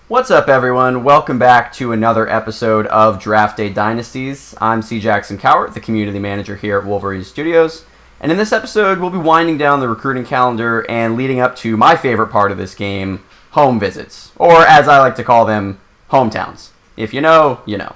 What's up, everyone? Welcome back to another episode of Draft Day Dynasties. I'm C. Jackson Cowart, the community manager here at Wolverine Studios. And in this episode, we'll be winding down the recruiting calendar and leading up to my favorite part of this game, home visits. Or, as I like to call them, hometowns. If you know, you know.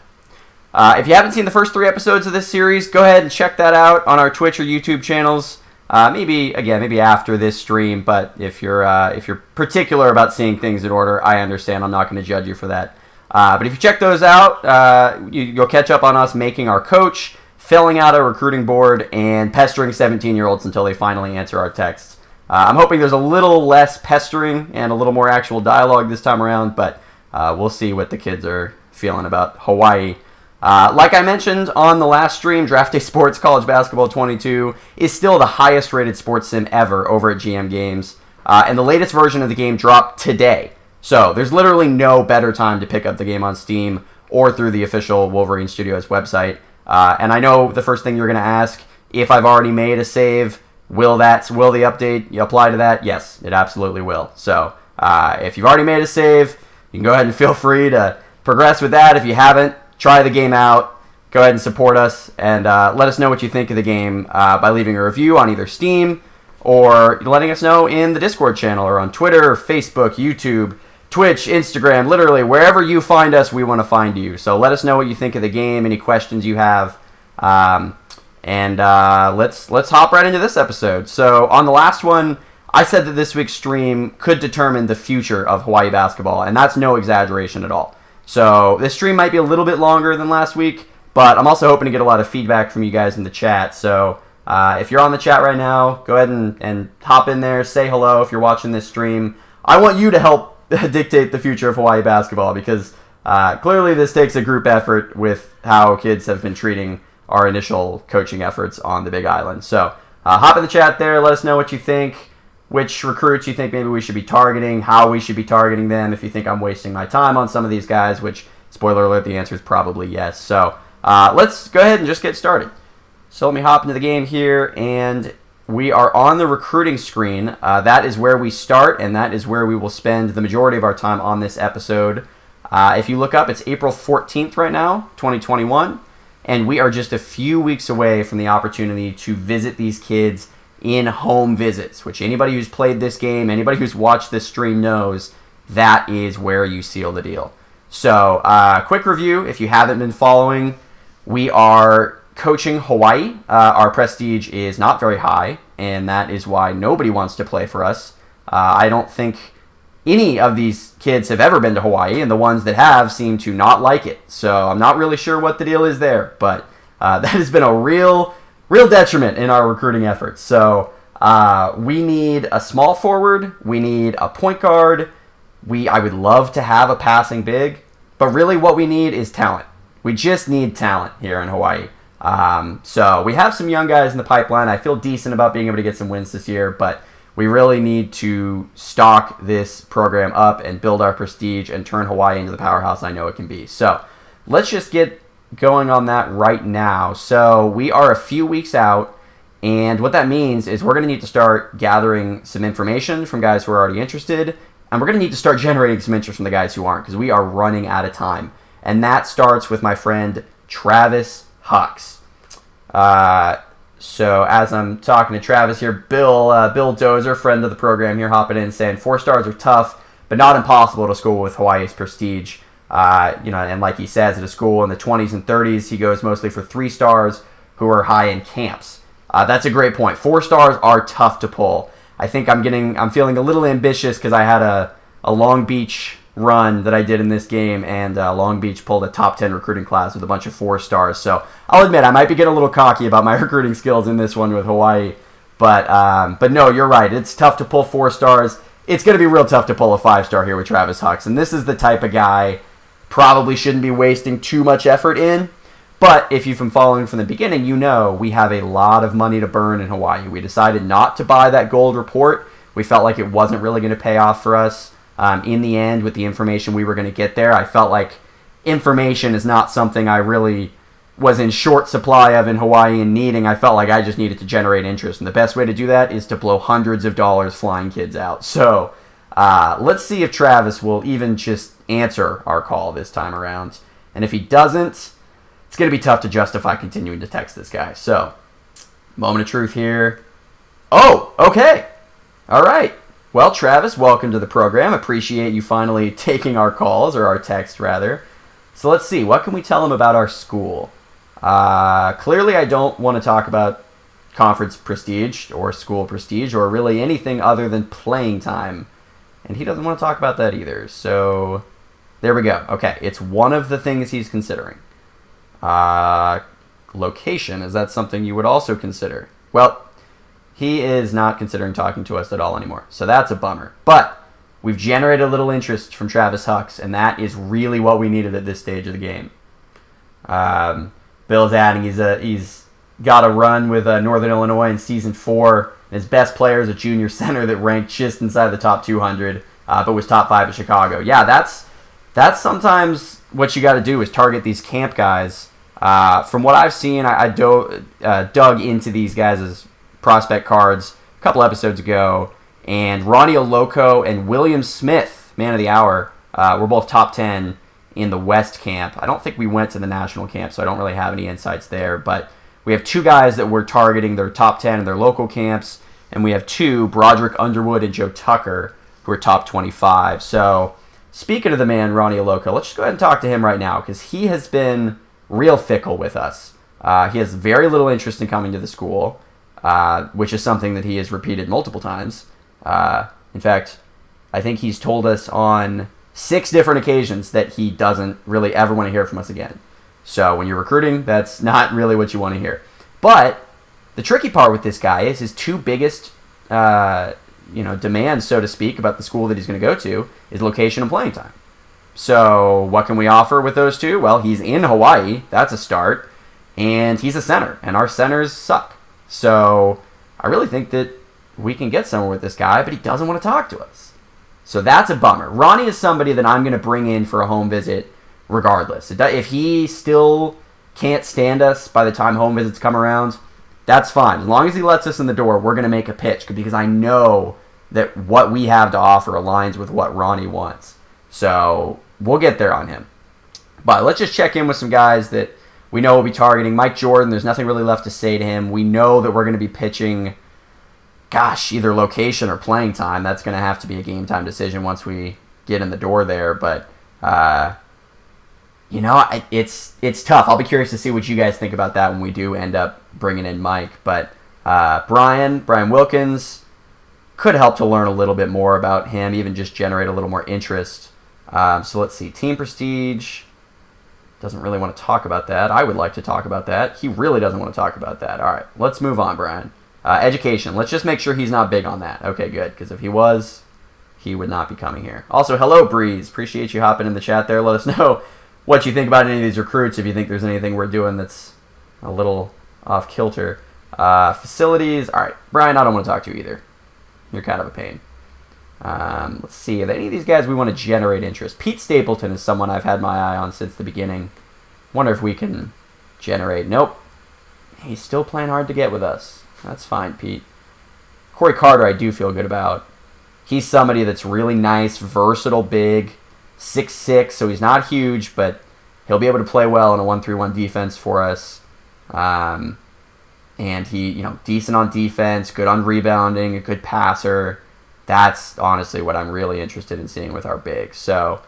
If you haven't seen the first 3 episodes of this series, go ahead and check that out on our Twitch or YouTube channels. Maybe after this stream, but if you're particular about seeing things in order, I understand. I'm not going to judge you for that. But if you check those out, you'll catch up on us making our coach, filling out a recruiting board, and pestering 17-year-olds until they finally answer our texts. I'm hoping there's a little less pestering and a little more actual dialogue this time around, but we'll see what the kids are feeling about Hawaii. Like I mentioned on the last stream, Draft Day Sports College Basketball 22 is still the highest rated sports sim ever over at GM Games. And the latest version of the game dropped today. So there's literally no better time to pick up the game on Steam or through the official Wolverine Studios website. And I know the first thing you're going to ask, if I've already made a save, will the update apply to that? Yes, it absolutely will. So if you've already made a save, you can go ahead and feel free to progress with that. If you haven't, try the game out. Go ahead and support us and let us know what you think of the game by leaving a review on either Steam or letting us know in the Discord channel or on Twitter, Facebook, YouTube, Twitch, Instagram, literally wherever you find us, we want to find you. So let us know what you think of the game, any questions you have, and let's hop right into this episode. So on the last one, I said that this week's stream could determine the future of Hawaii basketball, and that's no exaggeration at all. So this stream might be a little bit longer than last week, but I'm also hoping to get a lot of feedback from you guys in the chat. So if you're on the chat right now, go ahead and hop in there, say hello if you're watching this stream. I want you to help dictate the future of Hawaii basketball because clearly this takes a group effort with how kids have been treating our initial coaching efforts on the Big Island. So hop in the chat there, let us know what you think. Which recruits you think maybe we should be targeting, how we should be targeting them, if you think I'm wasting my time on some of these guys, which, spoiler alert, the answer is probably yes. So let's go ahead and just get started. So let me hop into the game here, and we are on the recruiting screen. That is where we start, and that is where we will spend the majority of our time on this episode. If you look up, it's April 14th right now, 2021, and we are just a few weeks away from the opportunity to visit these kids in home visits, which anybody who's played this game, anybody who's watched this stream knows that is where you seal the deal. So, quick review, if you haven't been following, we are coaching Hawaii. Our prestige is not very high, and that is why nobody wants to play for us. I don't think any of these kids have ever been to Hawaii, and the ones that have seem to not like it. So I'm not really sure what the deal is there, but that has been a real detriment in our recruiting efforts. So we need a small forward. We need a point guard. I would love to have a passing big, but really what we need is talent. We just need talent here in Hawaii. So we have some young guys in the pipeline. I feel decent about being able to get some wins this year, but we really need to stock this program up and build our prestige and turn Hawaii into the powerhouse I know it can be. So let's just get going on that right now. So we are a few weeks out, and what that means is we're going to need to start gathering some information from guys who are already interested, and we're going to need to start generating some interest from the guys who aren't, because we are running out of time. And that starts with my friend Travis Hucks. So as I'm talking to Travis here, Bill Dozer, friend of the program here, hopping in saying 4 stars are tough, but not impossible to school with Hawaii's prestige. And like he says, at a school in the 20s and 30s, he goes mostly for 3 stars who are high in camps. That's a great point. 4 stars are tough to pull. I think I'm feeling a little ambitious because I had a Long Beach run that I did in this game, and Long Beach pulled a top 10 recruiting class with a bunch of 4 stars. So I'll admit I might be getting a little cocky about my recruiting skills in this one with Hawaii. But no, you're right. It's tough to pull 4 stars. It's going to be real tough to pull a 5-star here with Travis Hucks. And this is the type of guy probably shouldn't be wasting too much effort in. But if you've been following from the beginning, you know we have a lot of money to burn in Hawaii. We decided not to buy that gold report. We felt like it wasn't really going to pay off for us. In the end, with the information we were going to get there, I felt like information is not something I really was in short supply of in Hawaii and needing. I felt like I just needed to generate interest. And the best way to do that is to blow hundreds of dollars flying kids out. So Let's see if Travis will even just answer our call this time around. And if he doesn't, it's going to be tough to justify continuing to text this guy. So, moment of truth here. Oh, okay. All right. Well, Travis, welcome to the program. Appreciate you finally taking our calls, or our text, rather. So let's see. What can we tell him about our school? Clearly, I don't want to talk about conference prestige or school prestige or really anything other than playing time. And he doesn't want to talk about that either. So there we go. Okay, it's one of the things he's considering. Location, is that something you would also consider? Well, he is not considering talking to us at all anymore. So that's a bummer. But we've generated a little interest from Travis Hucks, and that is really what we needed at this stage of the game. Bill's adding he's got a run with Northern Illinois in Season 4. His best player is a junior center that ranked just inside the top 200, but was top 5 at Chicago. Yeah, that's sometimes what you got to do is target these camp guys. From what I've seen, I dug into these guys' prospect cards a couple episodes ago, and Ronnie Oloco and William Smith, man of the hour, were both top 10 in the West camp. I don't think we went to the national camp, so I don't really have any insights there, but we have two guys that we're targeting their top 10 in their local camps, and we have two, Broderick Underwood and Joe Tucker, who are top 25. So, speaking of the man, Ronnie Oloco, let's just go ahead and talk to him right now, because he has been real fickle with us. He has very little interest in coming to the school, which is something that he has repeated multiple times. In fact, I think he's told us on 6 different occasions that he doesn't really ever want to hear from us again. So when you're recruiting, that's not really what you want to hear. But the tricky part with this guy is his two biggest demands, so to speak, about the school that he's going to go to is location and playing time. So what can we offer with those two? Well, he's in Hawaii. That's a start. And he's a center. And our centers suck. So I really think that we can get somewhere with this guy, but he doesn't want to talk to us. So that's a bummer. Ronnie is somebody that I'm going to bring in for a home visit regardless. If he still can't stand us by the time home visits come around, that's fine. As long as he lets us in the door, we're going to make a pitch, because I know that what we have to offer aligns with what Ronnie wants. So we'll get there on him. But let's just check in with some guys that we know we'll be targeting. Mike Jordan, there's nothing really left to say to him. We know that we're going to be pitching, either location or playing time. That's going to have to be a game time decision once we get in the door there. But, it's tough. I'll be curious to see what you guys think about that when we do end up bringing in Mike. But Brian Wilkins, could help to learn a little bit more about him, even just generate a little more interest. So let's see. Team Prestige doesn't really want to talk about that. I would like to talk about that. He really doesn't want to talk about that. All right, let's move on, Brian. Education. Let's just make sure he's not big on that. Okay, good, because if he was, he would not be coming here. Also, hello, Breeze. Appreciate you hopping in the chat there. Let us know what you think about any of these recruits, if you think there's anything we're doing that's a little off kilter. Facilities. All right, Brian, I don't want to talk to you either. You're kind of a pain. Let's see. Are there any of these guys we want to generate interest? Pete Stapleton is someone I've had my eye on since the beginning. Wonder if we can generate. Nope. He's still playing hard to get with us. That's fine, Pete. Corey Carter I do feel good about. He's somebody that's really nice, versatile, big, 6'6", so he's not huge, but he'll be able to play well in a 1-3-1 defense for us. And he, decent on defense, good on rebounding, a good passer. That's honestly what I'm really interested in seeing with our bigs. So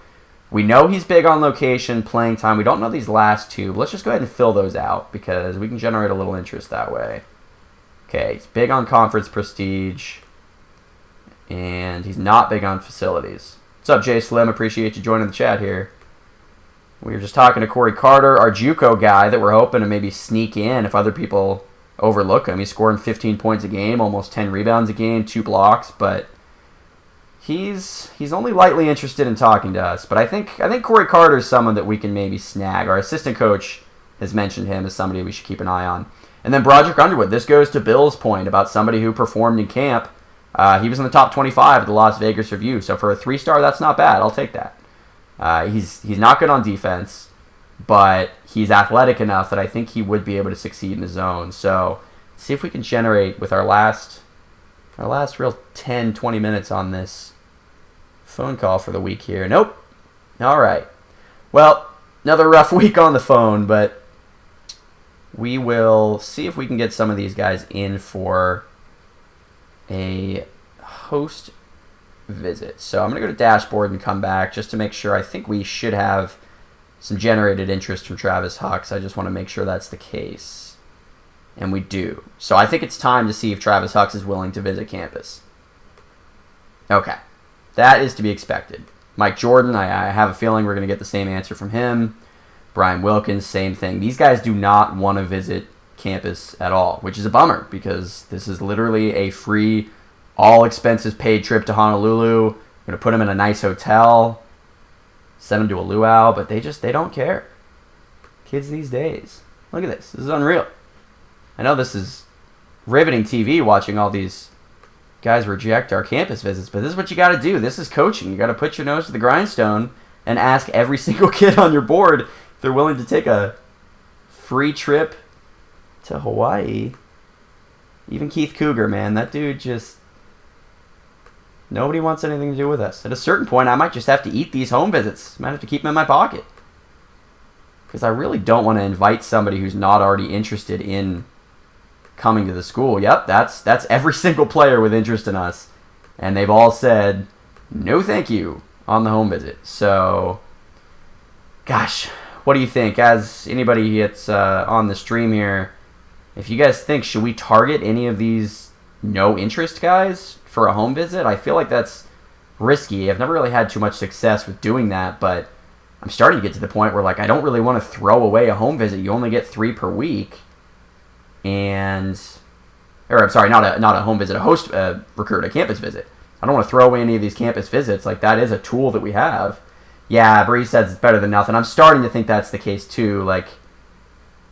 we know he's big on location, playing time. We don't know these last two, but let's just go ahead and fill those out because we can generate a little interest that way. Okay, he's big on conference prestige, and he's not big on facilities. What's up, Jay Slim? Appreciate you joining the chat here. We were just talking to Corey Carter, our JUCO guy that we're hoping to maybe sneak in if other people overlook him. He's scoring 15 points a game, almost 10 rebounds a game, 2 blocks, but he's only lightly interested in talking to us. But I think Corey Carter is someone that we can maybe snag. Our assistant coach has mentioned him as somebody we should keep an eye on. And then Broderick Underwood. This goes to Bill's point about somebody who performed in camp. He was in the top 25 at the Las Vegas Review. So for a 3-star, that's not bad. I'll take that. He's not good on defense, but he's athletic enough that I think he would be able to succeed in the zone. So let's see if we can generate with our last real 10, 20 minutes on this Phone call for the week here. Nope. All right. Well, another rough week on the phone, but we will see if we can get some of these guys in for a host visit. So I'm going to go to dashboard and come back just to make sure. I think we should have some generated interest from Travis Hucks. I just want to make sure that's the case. And we do. So I think it's time to see if Travis Hucks is willing to visit campus. Okay. That is to be expected. Mike Jordan, I have a feeling we're going to get the same answer from him. Brian Wilkins, same thing. These guys do not want to visit campus at all, which is a bummer because this is literally a free, all expenses paid trip to Honolulu. We're going to put them in a nice hotel, send them to a luau, but they don't care. Kids these days. Look at this. This is unreal. I know this is riveting TV watching all these guys reject our campus visits, but this is what you got to do. This is coaching. You got to put your nose to the grindstone and ask every single kid on your board if they're willing to take a free trip to Hawaii. Even Keith Cougar, man, that dude just... Nobody wants anything to do with us. At a certain point, I might just have to eat these home visits. I might have to keep them in my pocket. Because I really don't want to invite somebody who's not already interested in coming to the school. Yep, that's every single player with interest in us. And they've all said, no thank you, on the home visit. So, gosh, what do you think? As anybody that's on the stream here, if you guys think, should we target any of these no interest guys for a home visit? I feel like that's risky. I've never really had too much success with doing that, but I'm starting to get to the point where, like, I don't really want to throw away a home visit. You only get 3 per week. And, or I'm sorry, not a home visit, a host recruit, a campus visit. I don't want to throw away any of these campus visits. Like, that is a tool that we have. Yeah, Bree says it's better than nothing. I'm starting to think that's the case too. Like,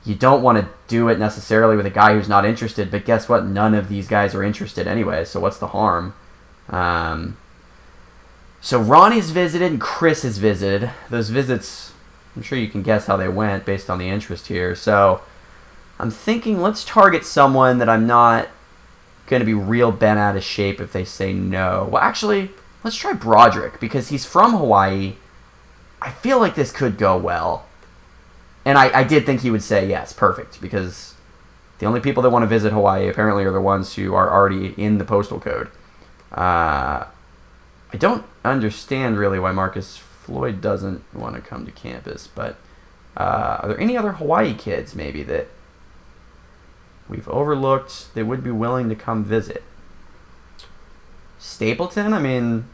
you don't want to do it necessarily with a guy who's not interested, but guess what? None of these guys are interested anyway, so what's the harm? So Ronnie's visited and Chris has visited. Those visits, I'm sure you can guess how they went based on the interest here. So I'm thinking let's target someone that I'm not going to be real bent out of shape if they say no. Well, actually, let's try Broderick because he's from Hawaii. I feel like this could go well. And I did think he would say yes, perfect, because the only people that want to visit Hawaii apparently are the ones who are already in the postal code. I don't understand really why Marcus Floyd doesn't want to come to campus, but are there any other Hawaii kids maybe that we've overlooked that would be willing to come visit? Stapleton, I mean,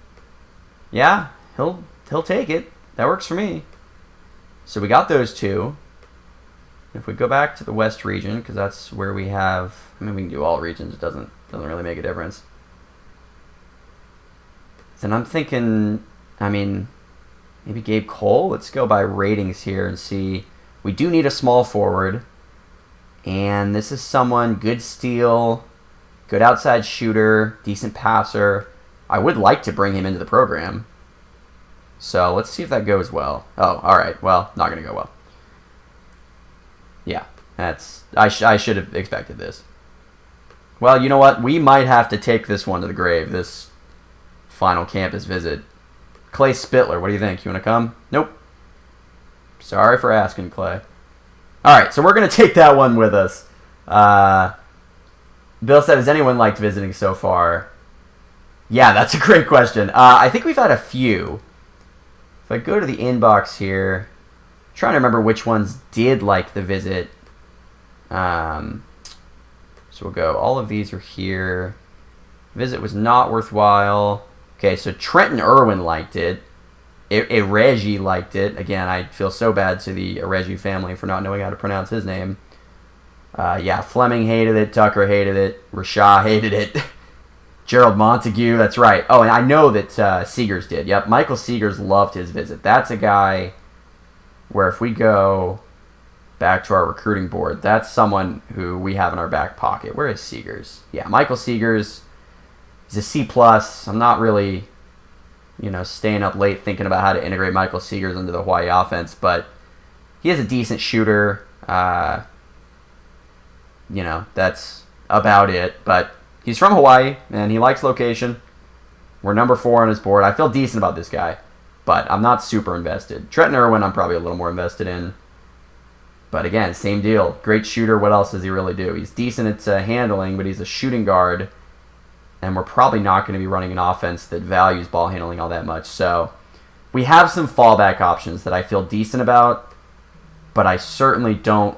yeah, he'll take it. That works for me. So we got those 2. If we go back to the West region, because that's where we have, I mean, we can do all regions. It doesn't really make a difference. Then I'm thinking, I mean, maybe Gabe Cole. Let's go by ratings here and see. We do need a small forward. And this is someone, good steal, good outside shooter, decent passer. I would like to bring him into the program. So let's see if that goes well. Oh, all right. Well, not going to go well. Yeah, I should have expected this. Well, you know what? We might have to take this one to the grave, this final campus visit. Clay Spittler, what do you think? You want to come? Nope. Sorry for asking, Clay. All right, so we're going to take that one with us. Bill said, has anyone liked visiting so far? Yeah, that's a great question. I think we've had a few. If I go to the inbox here, I'm trying to remember which ones did like the visit. So we'll go, all of these are here. Visit was not worthwhile. Okay, so Trenton Irwin liked it. Ereji liked it. Again, I feel so bad to the Ereji family for not knowing how to pronounce his name. Yeah, Fleming hated it. Tucker hated it. Rashaw hated it. Gerald Montague, that's right. Oh, and I know that Seegers did. Yep, Michael Seegers loved his visit. That's a guy where if we go back to our recruiting board, that's someone who we have in our back pocket. Where is Seegers? Yeah, Michael Seegers is a C+. I'm not really, staying up late thinking about how to integrate Michael Seegers into the Hawaii offense, but he is a decent shooter. That's about it. But he's from Hawaii, and he likes location. We're number 4 on his board. I feel decent about this guy, but I'm not super invested. Trenton Irwin, I'm probably a little more invested in. But again, same deal. Great shooter. What else does he really do? He's decent at handling, but he's a shooting guard. And we're probably not going to be running an offense that values ball handling all that much. So we have some fallback options that I feel decent about, but I certainly don't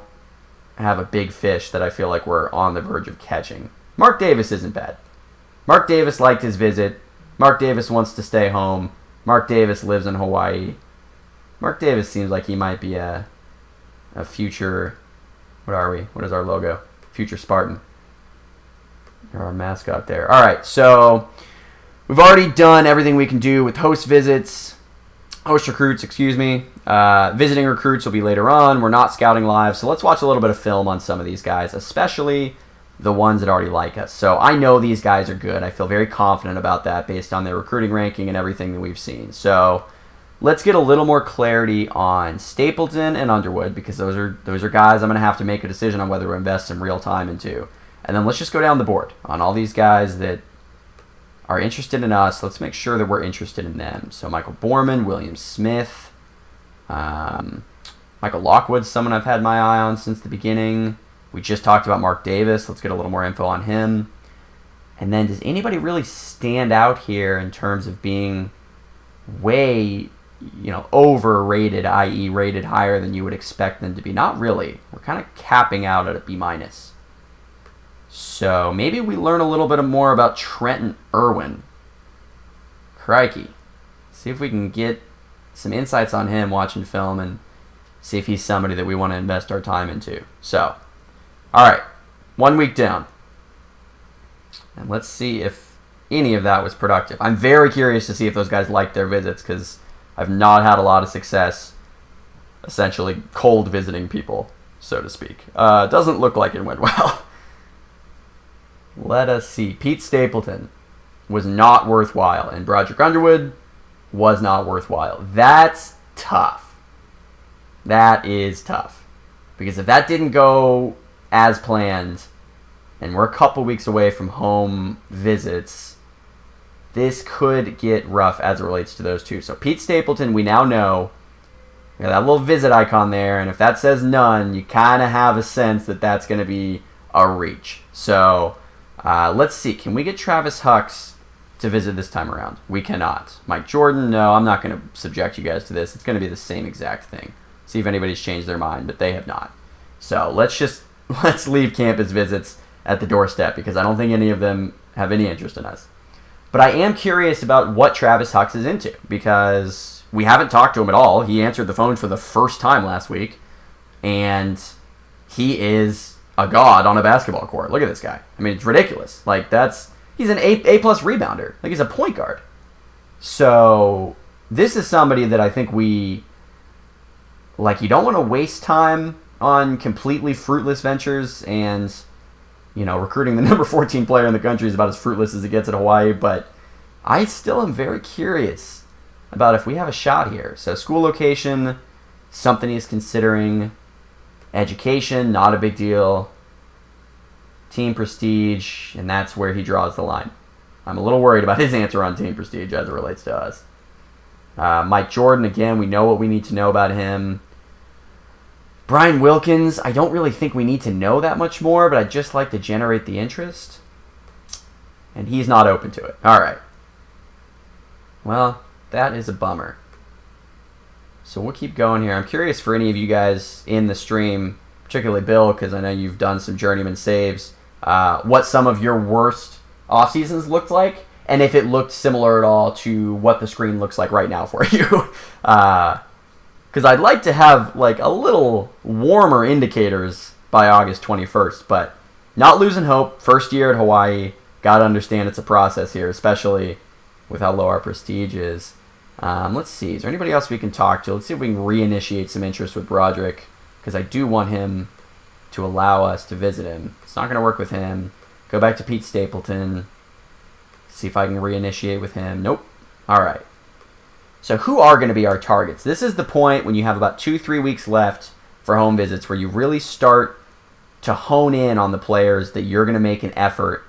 have a big fish that I feel like we're on the verge of catching. Mark Davis isn't bad. Mark Davis liked his visit. Mark Davis wants to stay home. Mark Davis lives in Hawaii. Mark Davis seems like he might be a future, what are we? What is our logo? Future Spartan. Or our mascot there. All right, so we've already done everything we can do with host recruits, visiting recruits will be later on. We're not scouting live, so let's watch a little bit of film on some of these guys, especially the ones that already like us. So I know these guys are good. I feel very confident about that based on their recruiting ranking and everything that we've seen. So let's get a little more clarity on Stapleton and Underwood, because those are guys I'm going to have to make a decision on whether to invest some real time into. And then let's just go down the board on all these guys that are interested in us. Let's make sure that we're interested in them. So Michael Borman, William Smith, Michael Lockwood's someone I've had my eye on since the beginning. We just talked about Mark Davis. Let's get a little more info on him. And then does anybody really stand out here in terms of being way, overrated, i.e. rated higher than you would expect them to be? Not really. We're kind of capping out at a B-. So maybe we learn a little bit more about Trenton Irwin. Crikey. See if we can get some insights on him watching film and see if he's somebody that we want to invest our time into. So, all right, 1 week down. And let's see if any of that was productive. I'm very curious to see if those guys liked their visits, because I've not had a lot of success essentially cold visiting people, so to speak. Doesn't look like it went well. Let us see. Pete Stapleton was not worthwhile, and Broderick Underwood was not worthwhile. That's tough. That is tough. Because if that didn't go as planned, and we're a couple weeks away from home visits, this could get rough as it relates to those two. So Pete Stapleton, we now know. We got that little visit icon there, and if that says none, you kind of have a sense that that's going to be a reach. So let's see. Can we get Travis Hucks to visit this time around? We cannot. Mike Jordan, no, I'm not going to subject you guys to this. It's going to be the same exact thing. See if anybody's changed their mind, but they have not. So let's leave campus visits at the doorstep, because I don't think any of them have any interest in us. But I am curious about what Travis Hucks is into, because we haven't talked to him at all. He answered the phone for the first time last week, and he is a god on a basketball court. Look at this guy. I mean, it's ridiculous. He's an A-plus rebounder. He's a point guard. So this is somebody that I think you don't want to waste time on completely fruitless ventures, and recruiting the number 14 player in the country is about as fruitless as it gets at Hawaii, but I still am very curious about if we have a shot here. So school location, something he's considering. Education, not a big deal. Team prestige, and that's where he draws the line. I'm a little worried about his answer on team prestige as it relates to us. Mike Jordan, again, we know what we need to know about him. Brian Wilkins, I don't really think we need to know that much more, but I'd just like to generate the interest. And he's not open to it. All right. Well, that is a bummer. So we'll keep going here. I'm curious for any of you guys in the stream, particularly Bill, because I know you've done some journeyman saves, what some of your worst off seasons looked like, and if it looked similar at all to what the screen looks like right now for you. Because I'd like to have a little warmer indicators by August 21st, but not losing hope. First year at Hawaii, got to understand it's a process here, especially with how low our prestige is. Let's see. Is there anybody else we can talk to? Let's see if we can reinitiate some interest with Broderick, because I do want him to allow us to visit him. It's not going to work with him. Go back to Pete Stapleton. See if I can reinitiate with him. Nope. All right. So who are going to be our targets? This is the point when you have about 2-3 weeks left for home visits where you really start to hone in on the players that you're going to make an effort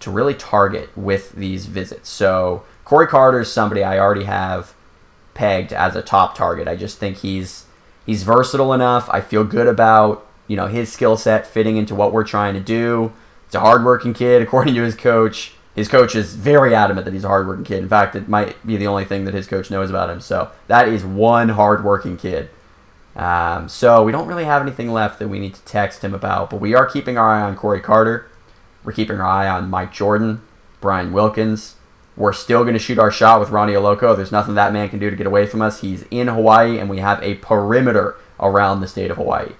to really target with these visits. So Corey Carter is somebody I already have pegged as a top target. I just think he's versatile enough. I feel good about his skill set fitting into what we're trying to do. He's a hardworking kid, according to his coach. His coach is very adamant that he's a hardworking kid. In fact, it might be the only thing that his coach knows about him. So that is one hardworking kid. So we don't really have anything left that we need to text him about, but we are keeping our eye on Corey Carter. We're keeping our eye on Mike Jordan, Brian Wilkins. We're still going to shoot our shot with Ronnie Oloko. There's nothing that man can do to get away from us. He's in Hawaii, and we have a perimeter around the state of Hawaii.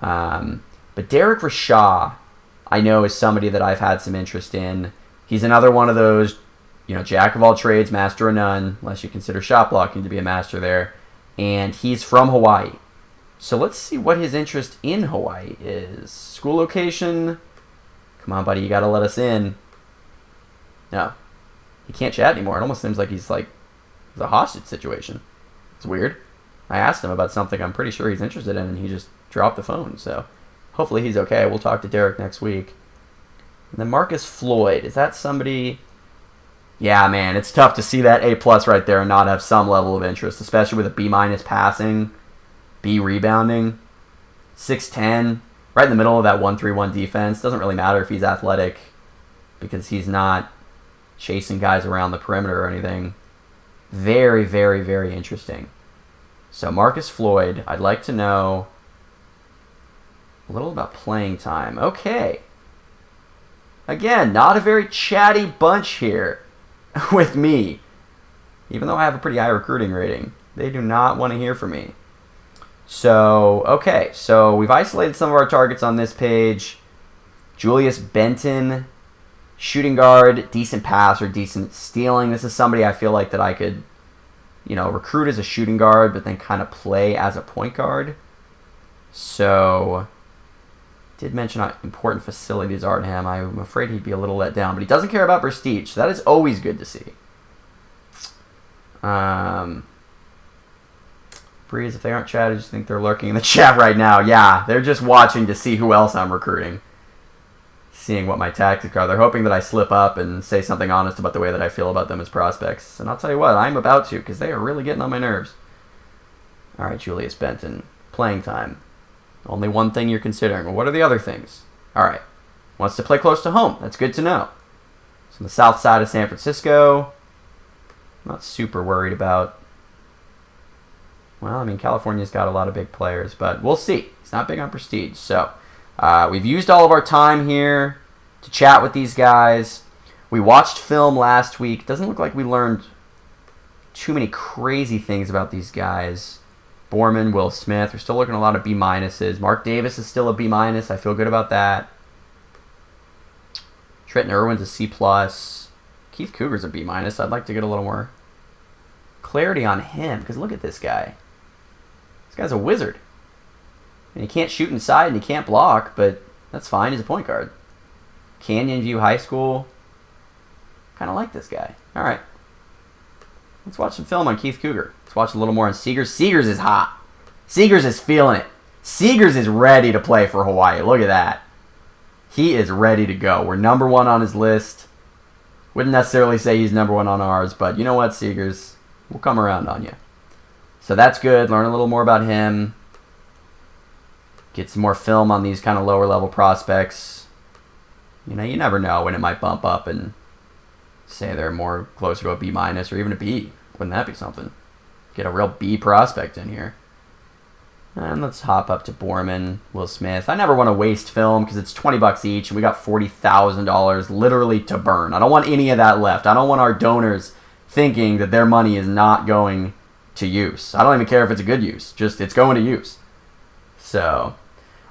But Derek Rashaw, I know, is somebody that I've had some interest in. He's another one of those, jack of all trades, master of none, unless you consider shot blocking to be a master there. And he's from Hawaii. So let's see what his interest in Hawaii is. School location. Come on, buddy, you got to let us in. No. He can't chat anymore. It almost seems like it's a hostage situation. It's weird. I asked him about something I'm pretty sure he's interested in, and he just dropped the phone. So hopefully he's okay. We'll talk to Derek next week. And then Marcus Floyd. Is that somebody? Yeah, man, it's tough to see that A+ right there and not have some level of interest, especially with a B- passing, B rebounding, 6'10", right in the middle of that 1-3-1 defense. Doesn't really matter if he's athletic because he's not chasing guys around the perimeter or anything. Very, very, very interesting. So Marcus Floyd, I'd like to know a little about playing time. Okay. Again, not a very chatty bunch here with me. Even though I have a pretty high recruiting rating, they do not want to hear from me. So, okay. So we've isolated some of our targets on this page. Julius Benton, shooting guard, decent passer, decent stealing. This is somebody I feel like that I could, recruit as a shooting guard, but then kind of play as a point guard. So, did mention how important facilities are to him. I'm afraid he'd be a little let down, but he doesn't care about prestige, so that is always good to see. Breeze, if they aren't chatted, I just think they're lurking in the chat right now. Yeah, they're just watching to see who else I'm recruiting. Seeing what my tactics are. They're hoping that I slip up and say something honest about the way that I feel about them as prospects. And I'll tell you what, I'm about to, because they are really getting on my nerves. All right, Julius Benton. Playing time. Only one thing you're considering. Well, what are the other things? All right. Wants to play close to home. That's good to know. It's on the south side of San Francisco. Not super worried about. Well, I mean, California's got a lot of big players, but we'll see. He's not big on prestige. So we've used all of our time here to chat with these guys. We watched film last week. Doesn't look like we learned too many crazy things about these guys. Borman, Will Smith. We're still looking at a lot of B-. Mark Davis is still a B-. I feel good about that. Trenton Irwin's a C+. Keith Cougar's a B-. I'd like to get a little more clarity on him, because look at this guy. This guy's a wizard. And he can't shoot inside and he can't block, but that's fine. He's a point guard. Canyon View High School. Kind of like this guy. All right. Let's watch some film on Keith Cougar. Let's watch a little more on Seegers. Seegers is hot. Seegers is feeling it. Seegers is ready to play for Hawaii. Look at that. He is ready to go. We're number one on his list. Wouldn't necessarily say he's number one on ours, but you know what, Seegers? We'll come around on you. So that's good. Learn a little more about him. Get some more film on these kind of lower level prospects. You never know when it might bump up and say they're more closer to a B- or even a B. Wouldn't that be something? Get a real B prospect in here. And let's hop up to Borman, Will Smith. I never want to waste film because it's $20 each and we got $40,000 literally to burn. I don't want any of that left. I don't want our donors thinking that their money is not going to use. I don't even care if it's a good use. Just it's going to use. So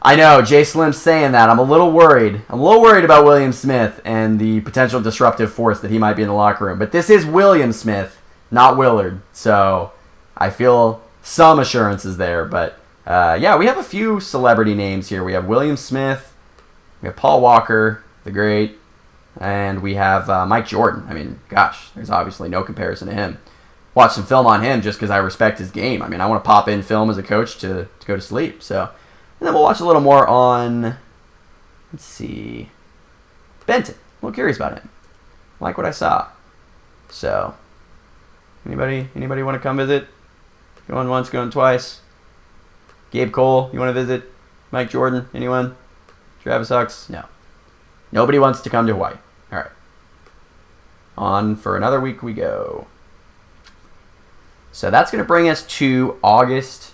I know Jay Slim's saying that. I'm a little worried. I'm a little worried about William Smith and the potential disruptive force that he might be in the locker room. But this is William Smith, not Willard. So I feel some assurances there. But yeah, we have a few celebrity names here. We have William Smith. We have Paul Walker, the great. And we have Mike Jordan. I mean, gosh, there's obviously no comparison to him. Watch some film on him just because I respect his game. I mean, I want to pop in film as a coach to go to sleep. So. And then we'll watch a little more on, let's see, Benton. A little curious about him. like what I saw. So, anybody want to come visit? Going once, going twice. Gabe Cole, you want to visit? Mike Jordan, anyone? Travis Hucks? No. Nobody wants to come to Hawaii. All right. On for another week we go. So that's going to bring us to August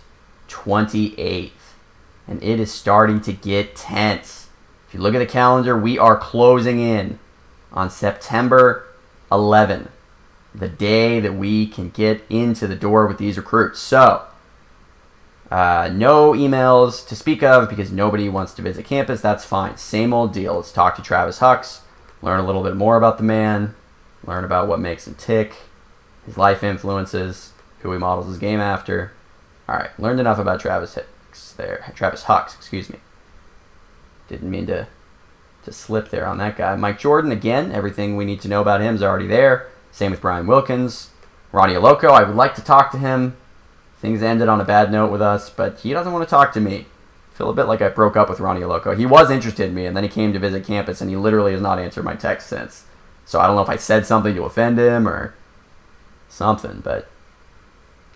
28th. And it is starting to get tense. If you look at the calendar, we are closing in on September 11th. The day that we can get into the door with these recruits. So, no emails to speak of because nobody wants to visit campus. That's fine. Same old deal. Let's talk to Travis Hucks. Learn a little bit more about the man. Learn about what makes him tick. His life influences. Who he models his game after. Alright, learned enough about Travis Hucks, excuse me. Didn't mean to slip there on that guy. Mike Jordan, again, everything we need to know about him is already there. Same with Brian Wilkins. Ronnie Aloco, I would like to talk to him. Things ended on a bad note with us, but he doesn't want to talk to me. I feel a bit like I broke up with Ronnie Aloco. He was interested in me, and then he came to visit campus, and he literally has not answered my text since. So I don't know if I said something to offend him or something, but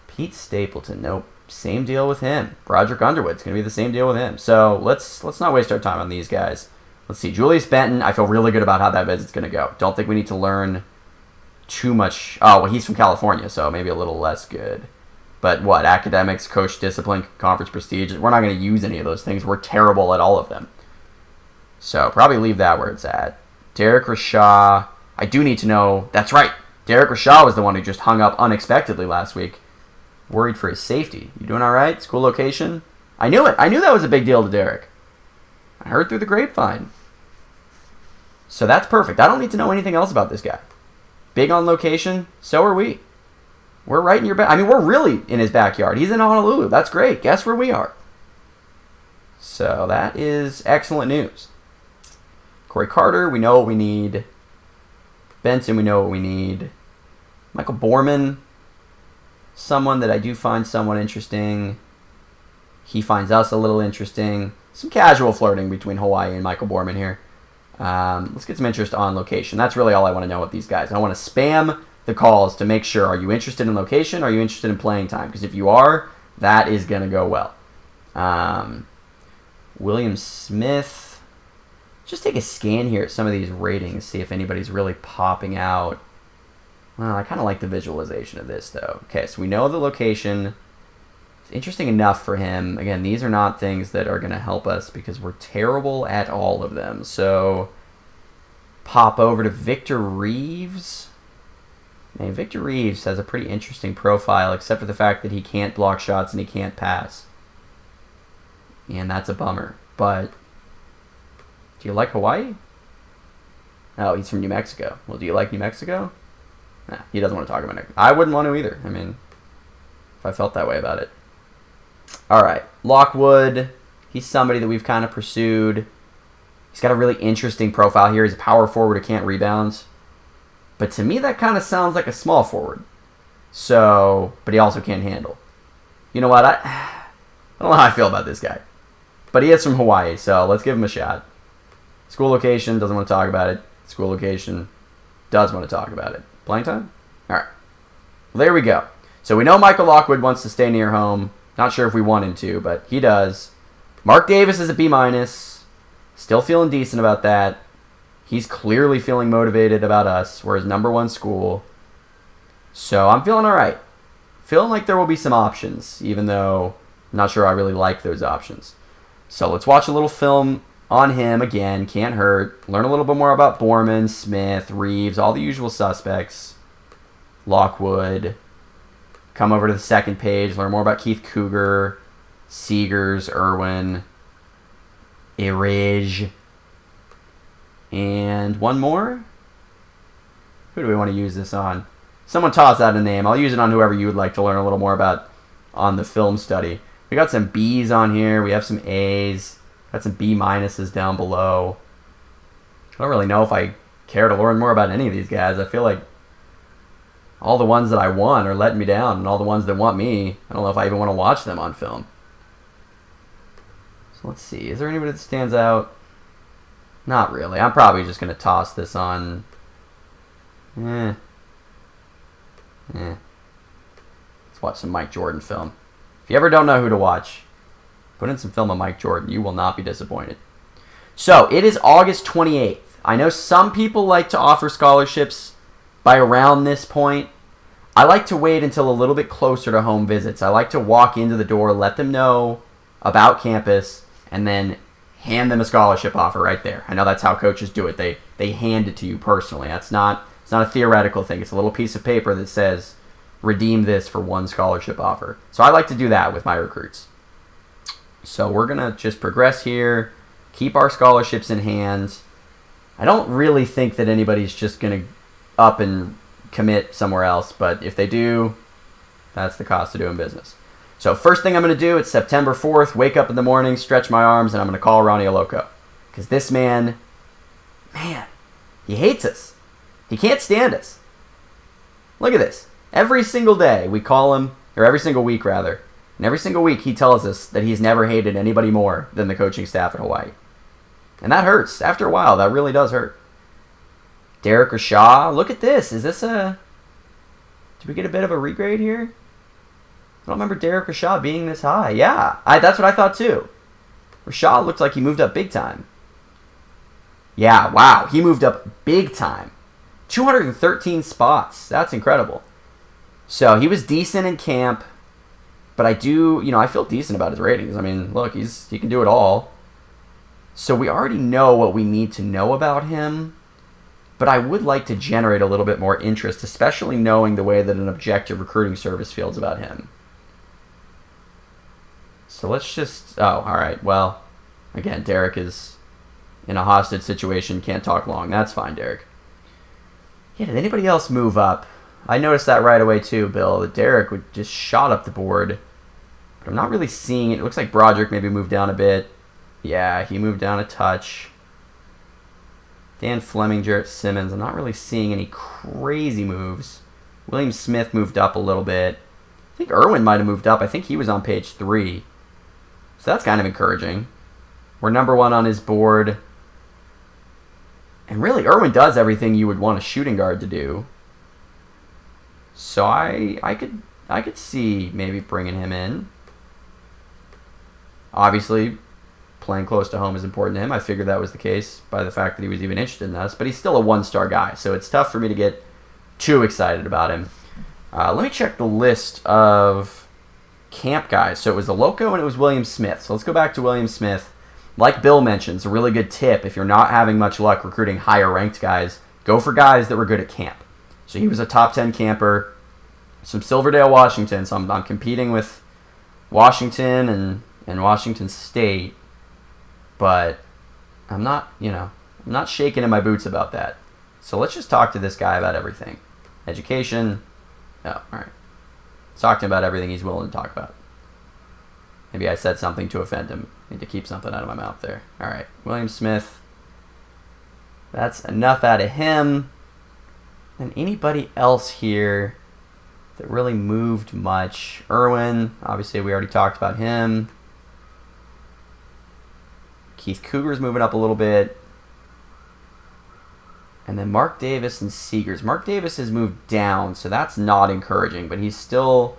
Pete Stapleton, nope. Same deal with him. Broderick Underwood's going to be the same deal with him. So let's not waste our time on these guys. Let's see. Julius Benton, I feel really good about how that visit's going to go. Don't think we need to learn too much. Oh, well, he's from California, so maybe a little less good. But what? Academics, coach discipline, conference prestige. We're not going to use any of those things. We're terrible at all of them. So probably leave that where it's at. Derek Rashaw. I do need to know. That's right. Derek Rashaw was the one who just hung up unexpectedly last week. Worried for his safety. You doing all right? School location? I knew it. I knew that was a big deal to Derek. I heard through the grapevine. So that's perfect. I don't need to know anything else about this guy. Big on location. So are we. We're right in your back. I mean, we're really in his backyard. He's in Honolulu. That's great. Guess where we are. So that is excellent news. Corey Carter, we know what we need. Benson, we know what we need. Michael Borman, someone that I do find somewhat interesting. He finds us a little interesting. Some casual flirting between Hawaii and Michael Borman here. Let's get some interest on location. That's really all I want to know with these guys. I want to spam the calls to make sure, are you interested in location? Are you interested in playing time? Because if you are, that is going to go well. William Smith. Just take a scan here at some of these ratings, see if anybody's really popping out. Well, I kind of like the visualization of this, though. Okay, so we know the location. It's interesting enough for him. Again, these are not things that are going to help us because we're terrible at all of them. So, pop over to Victor Reeves. Man, Victor Reeves has a pretty interesting profile, except for the fact that he can't block shots and he can't pass. And that's a bummer. But, do you like Hawaii? Oh, he's from New Mexico. Well, do you like New Mexico? Nah, he doesn't want to talk about it. I wouldn't want to either. I mean, if I felt that way about it. All right, Lockwood. He's somebody that we've kind of pursued. He's got a really interesting profile here. He's a power forward who can't rebound. But to me, that kind of sounds like a small forward. So, but he also can't handle. You know what? I don't know how I feel about this guy. But he is from Hawaii, so let's give him a shot. School location, doesn't want to talk about it. School location, does want to talk about it. Playing time? All right. Well, there we go. So we know Michael Lockwood wants to stay near home. Not sure if we want him to, but he does. Mark Davis is a B-. Still feeling decent about that. He's clearly feeling motivated about us. We're his number one school. So I'm feeling all right. Feeling like there will be some options, even though I'm not sure I really like those options. So let's watch a little film on him again. Can't hurt. Learn a little bit more about Borman, Smith, Reeves, all the usual suspects. Lockwood. Come over to the second page. Learn more about Keith Cougar, Seegers, Irwin, Erige. And one more? Who do we want to use this on? Someone toss out a name. I'll use it on whoever you would like to learn a little more about on the film study. We got some B's on here. We have some A's. Got some B- down below. I don't really know if I care to learn more about any of these guys. I feel like all the ones that I want are letting me down, and all the ones that want me, I don't know if I even want to watch them on film. So let's see. Is there anybody that stands out? Not really. I'm probably just going to toss this on Eh. Let's watch some Mike Jordan film. If you ever don't know who to watch, put in some film of Mike Jordan. You will not be disappointed. So, it is August 28th. I know some people like to offer scholarships by around this point. I like to wait until a little bit closer to home visits. I like to walk into the door, let them know about campus, and then hand them a scholarship offer right there. I know that's how coaches do it. They hand it to you personally. It's not a theoretical thing. It's a little piece of paper that says, redeem this for one scholarship offer. So I like to do that with my recruits. So we're going to just progress here, keep our scholarships in hand. I don't really think that anybody's just going to up and commit somewhere else, but if they do, that's the cost of doing business. So first thing I'm going to do, it's September 4th, wake up in the morning, stretch my arms, and I'm going to call Ronnie Aloco. Because this man, he hates us. He can't stand us. Look at this. Every single day we call him, or every single week rather, and every single week he tells us that he's never hated anybody more than the coaching staff at Hawaii. And that hurts. After a while, that really does hurt. Derek Rashaw, look at this. Is this did we get a bit of a regrade here? I don't remember Derek Rashaw being this high. Yeah, that's what I thought too. Rashaw looked like he moved up big time. Yeah, wow, he moved up big time. 213 spots. That's incredible. So he was decent in camp, but I feel decent about his ratings. I mean, look, he can do it all. So we already know what we need to know about him, but I would like to generate a little bit more interest, especially knowing the way that an objective recruiting service feels about him. So let's just... Oh, all right. Well, again, Derek is in a hostage situation. Can't talk long. That's fine, Derek. Yeah, did anybody else move up? I noticed that right away too, Bill, that Derek would just shot up the board. But I'm not really seeing it. It looks like Broderick maybe moved down a bit. Yeah, he moved down a touch. Dan Fleming, Jarrett Simmons. I'm not really seeing any crazy moves. William Smith moved up a little bit. I think Irwin might have moved up. I think he was on page 3. So that's kind of encouraging. We're number 1 on his board. And really, Irwin does everything you would want a shooting guard to do. So I could see maybe bringing him in. Obviously, playing close to home is important to him. I figured that was the case by the fact that he was even interested in us. But he's still a 1-star guy, so it's tough for me to get too excited about him. Let me check the list of camp guys. So it was Aloco and it was William Smith. So let's go back to William Smith. Like Bill mentioned, it's a really good tip. If you're not having much luck recruiting higher-ranked guys, go for guys that were good at camp. So he was a top 10 camper, some Silverdale, Washington. So I'm competing with Washington and Washington State, but I'm not shaking in my boots about that. So let's just talk to this guy about everything. Education. Oh, all right. Let's talk to him about everything he's willing to talk about. Maybe I said something to offend him. Need to keep something out of my mouth there. All right, William Smith. That's enough out of him. And anybody else here that really moved much? Irwin, obviously we already talked about him. Keith Cougar's moving up a little bit. And then Mark Davis and Seegers. Mark Davis has moved down, so that's not encouraging, but he's still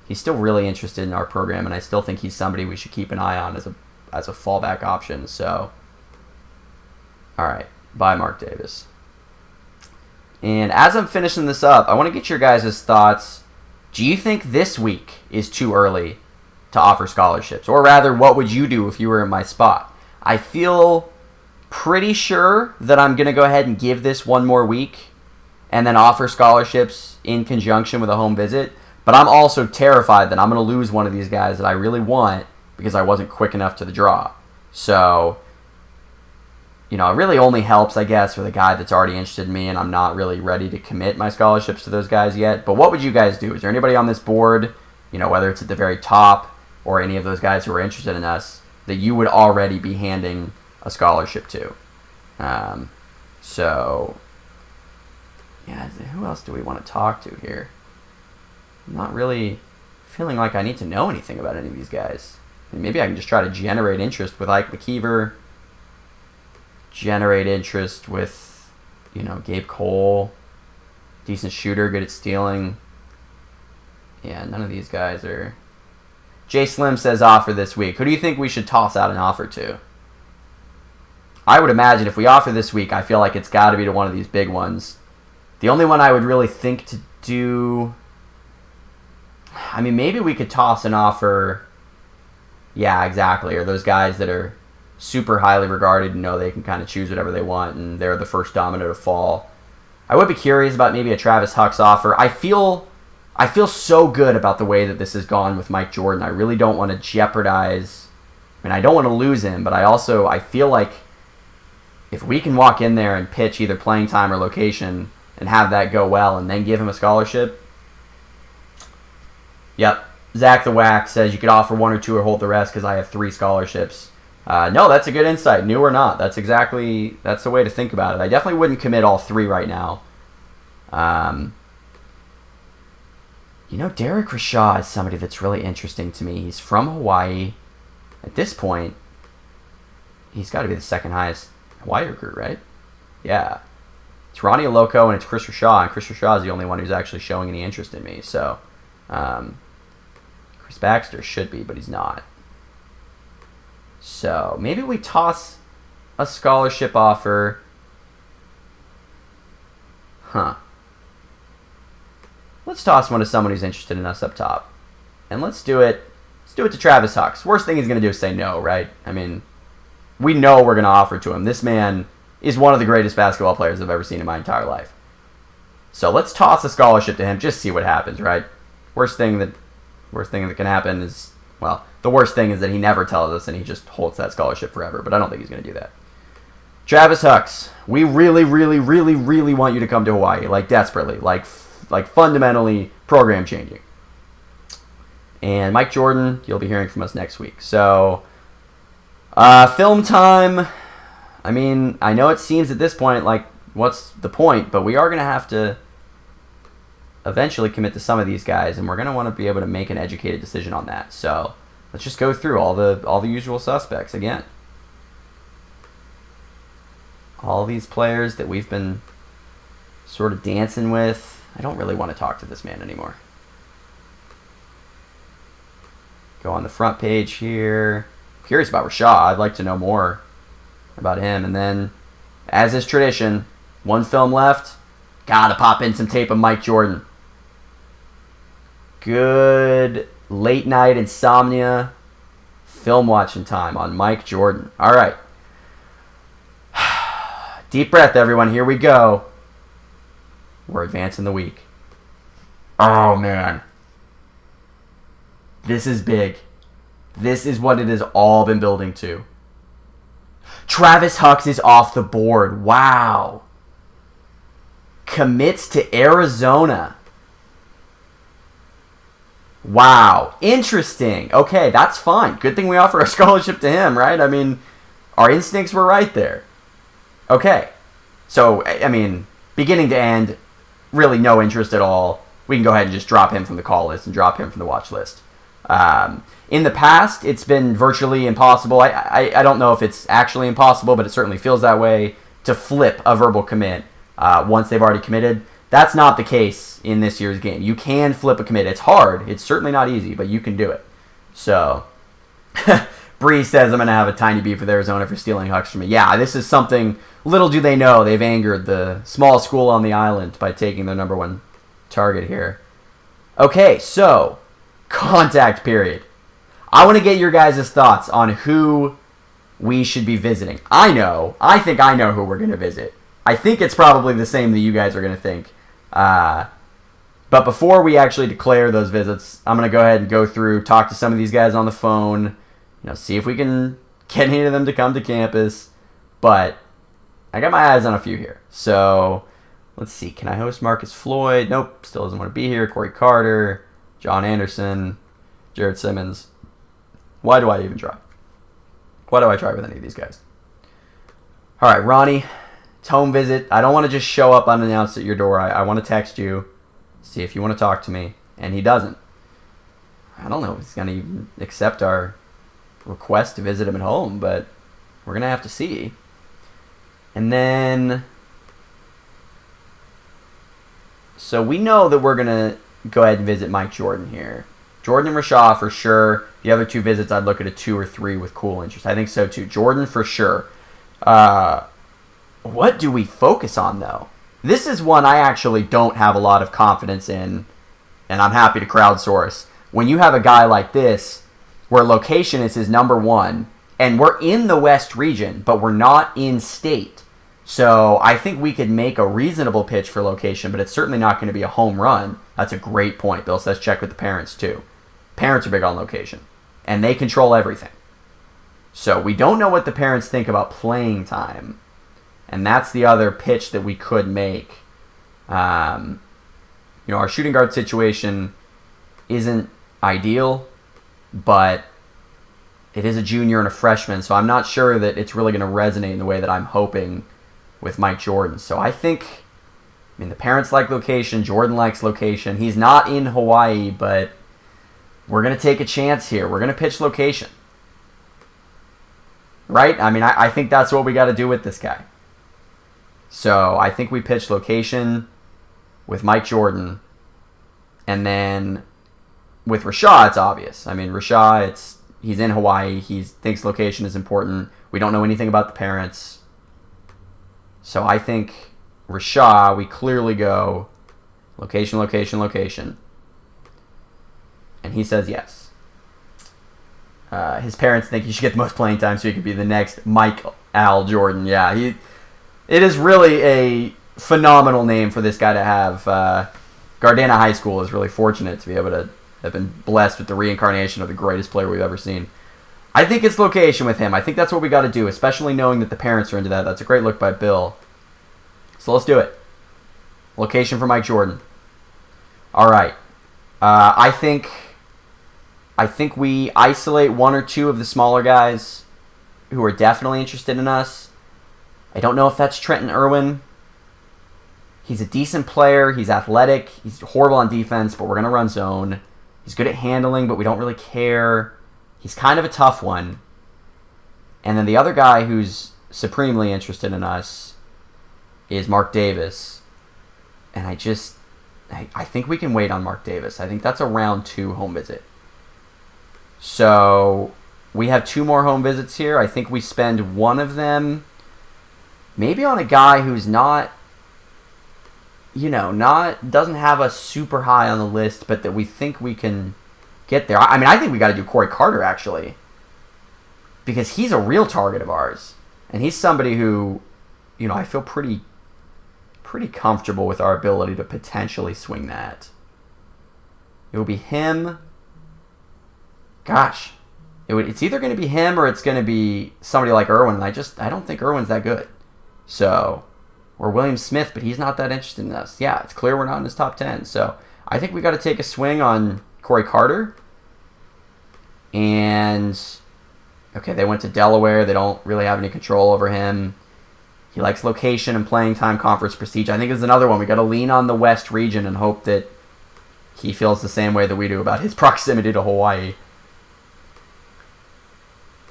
really interested in our program, and I still think he's somebody we should keep an eye on as a fallback option. So, all right, bye, Mark Davis. And as I'm finishing this up, I want to get your guys' thoughts. Do you think this week is too early to offer scholarships? Or rather, what would you do if you were in my spot? I feel pretty sure that I'm going to go ahead and give this one more week and then offer scholarships in conjunction with a home visit. But I'm also terrified that I'm going to lose one of these guys that I really want because I wasn't quick enough to the draw. So, it really only helps, I guess, with a guy that's already interested in me and I'm not really ready to commit my scholarships to those guys yet. But what would you guys do? Is there anybody on this board, whether it's at the very top or any of those guys who are interested in us, that you would already be handing a scholarship to? So, yeah, who else do we want to talk to here? I'm not really feeling like I need to know anything about any of these guys. Maybe I can just try to generate interest with Ike McKeever, generate interest with, Gabe Cole. Decent shooter, good at stealing. Yeah, none of these guys are... Jay Slim says offer this week. Who do you think we should toss out an offer to? I would imagine if we offer this week, I feel like it's got to be to one of these big ones. The only one I would really think to do... I mean, maybe we could toss an offer... Yeah, exactly. Or those guys that are super highly regarded and know they can kind of choose whatever they want and they're the first domino to fall. I would be curious about maybe a Travis Huck's offer. I feel so good about the way that this has gone with Mike Jordan. I really don't want to jeopardize... I mean, I don't want to lose him, but I feel like if we can walk in there and pitch either playing time or location and have that go well and then give him a scholarship... Yep. Zach the Whack says you could offer 1 or 2 or hold the rest because I have 3 scholarships. No, that's a good insight. New or not. That's the way to think about it. I definitely wouldn't commit all 3 right now. Derek Rashaw is somebody that's really interesting to me. He's from Hawaii. At this point, he's got to be the second highest Hawaii recruit, right? Yeah. It's Ronnie Aloco and it's Chris Rashaw, and Chris Rashaw is the only one who's actually showing any interest in me. So, Chris Baxter should be, but he's not. So, maybe we toss a scholarship offer. Let's toss one to someone who's interested in us up top. And let's do it to Travis Hucks. Worst thing he's going to do is say no, right? I mean, we know we're going to offer to him. This man is one of the greatest basketball players I've ever seen in my entire life. So let's toss a scholarship to him, just see what happens, right? Worst thing that can happen is, well, the worst thing is that he never tells us and he just holds that scholarship forever, but I don't think he's going to do that. Travis Hucks, we really, really, really, really want you to come to Hawaii, like desperately, like fundamentally program changing. And Mike Jordan, you'll be hearing from us next week. So, film time. I mean, I know it seems at this point like, what's the point? But we are going to have to eventually commit to some of these guys, and we're going to want to be able to make an educated decision on that. So, let's just go through all the usual suspects again. All these players that we've been sort of dancing with. I don't really want to talk to this man anymore. Go on the front page here. Curious about Rashaw. I'd like to know more about him. And then, as is tradition, one film left. Gotta pop in some tape of Mike Jordan. Good late night insomnia film watching time on Mike Jordan. All right. Deep breath, everyone. Here we go. We're advancing the week. Oh, man. This is big. This is what it has all been building to. Travis Hucks is off the board. Wow. Commits to Arizona. Wow. Interesting. Okay, that's fine. Good thing we offer a scholarship to him, right? I mean, our instincts were right there. Okay. So, I mean, beginning to end, really no interest at all. We can go ahead and just drop him from the call list and drop him from the watch list. In the past, it's been virtually impossible. I don't know if it's actually impossible, but it certainly feels that way to flip a verbal commit once they've already committed. That's not the case in this year's game. You can flip a commit. It's hard. It's certainly not easy, but you can do it. So, Bree says, I'm going to have a tiny beef with Arizona for stealing Hucks from me. Yeah, this is something, little do they know, they've angered the small school on the island by taking their number one target here. Okay, so, contact period. I want to get your guys' thoughts on who we should be visiting. I think I know who we're going to visit. I think it's probably the same that you guys are going to think. But before we actually declare those visits, I'm going to go ahead and go through, talk to some of these guys on the phone, see if we can get any of them to come to campus. But I got my eyes on a few here. So, let's see. Can I host Marcus Floyd? Nope, still doesn't want to be here. Corey Carter, John Anderson, Jared Simmons. Why do I even try? Why do I try with any of these guys? All right, Ronnie, it's home visit. I don't want to just show up unannounced at your door. I want to text you, see if you want to talk to me. And he doesn't. I don't know if he's going to even accept our request to visit him at home, but we're going to have to see. And then So we know that we're going to go ahead and visit Mike Jordan here. Jordan and Rashad for sure. The other 2 visits, I'd look at a 2 or 3 with cool interest. I think so too. Jordan for sure. What do we focus on, though? This is one I actually don't have a lot of confidence in, and I'm happy to crowdsource. When you have a guy like this, where location is his number 1, and we're in the West region, but we're not in state. So I think we could make a reasonable pitch for location, but it's certainly not going to be a home run. That's a great point. Bill says check with the parents, too. Parents are big on location, and they control everything. So we don't know what the parents think about playing time. And that's the other pitch that we could make. Our shooting guard situation isn't ideal, but it is a junior and a freshman, so I'm not sure that it's really going to resonate in the way that I'm hoping with Mike Jordan. So I think, the parents like location, Jordan likes location. He's not in Hawaii, but we're going to take a chance here. We're going to pitch location. Right? I think that's what we got to do with this guy. So I think we pitch location with Mike Jordan. And then with Rashad, it's obvious. Rashad, he's in Hawaii. He thinks location is important. We don't know anything about the parents. So I think Rashad, we clearly go location, location, location. And he says yes. His parents think he should get the most playing time so he could be the next Mike Al Jordan. Yeah, it is really a phenomenal name for this guy to have. Gardena High School is really fortunate to be able to have been blessed with the reincarnation of the greatest player we've ever seen. I think it's location with him. I think that's what we got to do, especially knowing that the parents are into that. That's a great look by Bill. So let's do it. Location for Mike Jordan. All right. I think we isolate 1 or 2 of the smaller guys who are definitely interested in us. I don't know if that's Trenton Irwin. He's a decent player. He's athletic. He's horrible on defense, but we're going to run zone. He's good at handling, but we don't really care. He's kind of a tough one. And then the other guy who's supremely interested in us is Mark Davis. And I think we can wait on Mark Davis. I think that's a round 2 home visit. So we have 2 more home visits here. I think we spend one of them maybe on a guy who's not doesn't have us super high on the list, but that we think we can get there. I think we got to do Corey Carter, actually, because he's a real target of ours, and he's somebody who, I feel pretty comfortable with our ability to potentially swing that. It will be him. Gosh, it's either going to be him or it's going to be somebody like Irwin, and I don't think Irwin's that good. So, or William Smith, but he's not that interested in us. Yeah, it's clear we're not in his top 10. So I think we got to take a swing on Corey Carter. And, okay, they went to Delaware. They don't really have any control over him. He likes location and playing time, conference prestige. I think is another one. We got to lean on the West region and hope that he feels the same way that we do about his proximity to Hawaii.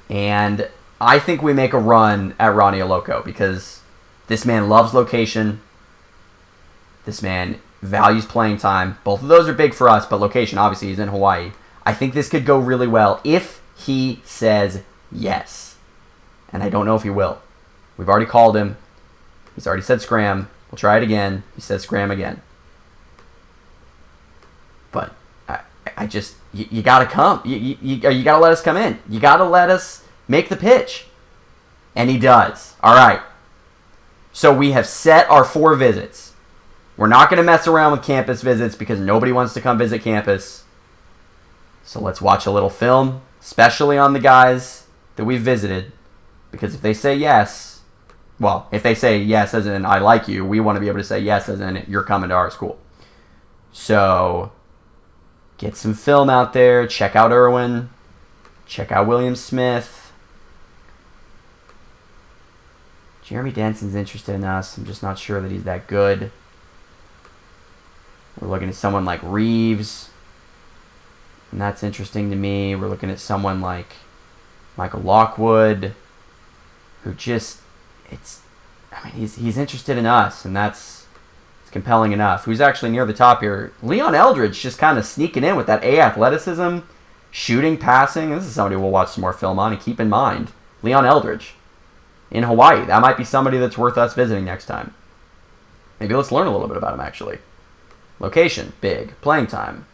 And I think we make a run at Ronnie Aloco because this man loves location. This man values playing time. Both of those are big for us, but location, obviously, he's in Hawaii. I think this could go really well if he says yes. And I don't know if he will. We've already called him. He's already said scram. We'll try it again. He says scram again. But I just, you got to come. You got to let us come in. You got to let us make the pitch. And he does. All right. So we have set our 4 visits. We're not going to mess around with campus visits because nobody wants to come visit campus. So let's watch a little film, especially on the guys that we've visited. Because if they say yes, well, if they say yes as in I like you, we want to be able to say yes as in you're coming to our school. So get some film out there. Check out Irwin. Check out William Smith. Jeremy Denson's interested in us. I'm just not sure that he's that good. We're looking at someone like Reeves, and that's interesting to me. We're looking at someone like Michael Lockwood, who just, he's interested in us, and it's compelling enough. Who's actually near the top here? Leon Eldridge just kind of sneaking in with that A athleticism, shooting, passing. This is somebody we'll watch some more film on and keep in mind. Leon Eldridge in Hawaii. That might be somebody that's worth us visiting next time. Maybe let's learn a little bit about him, actually. Location, big. Playing time.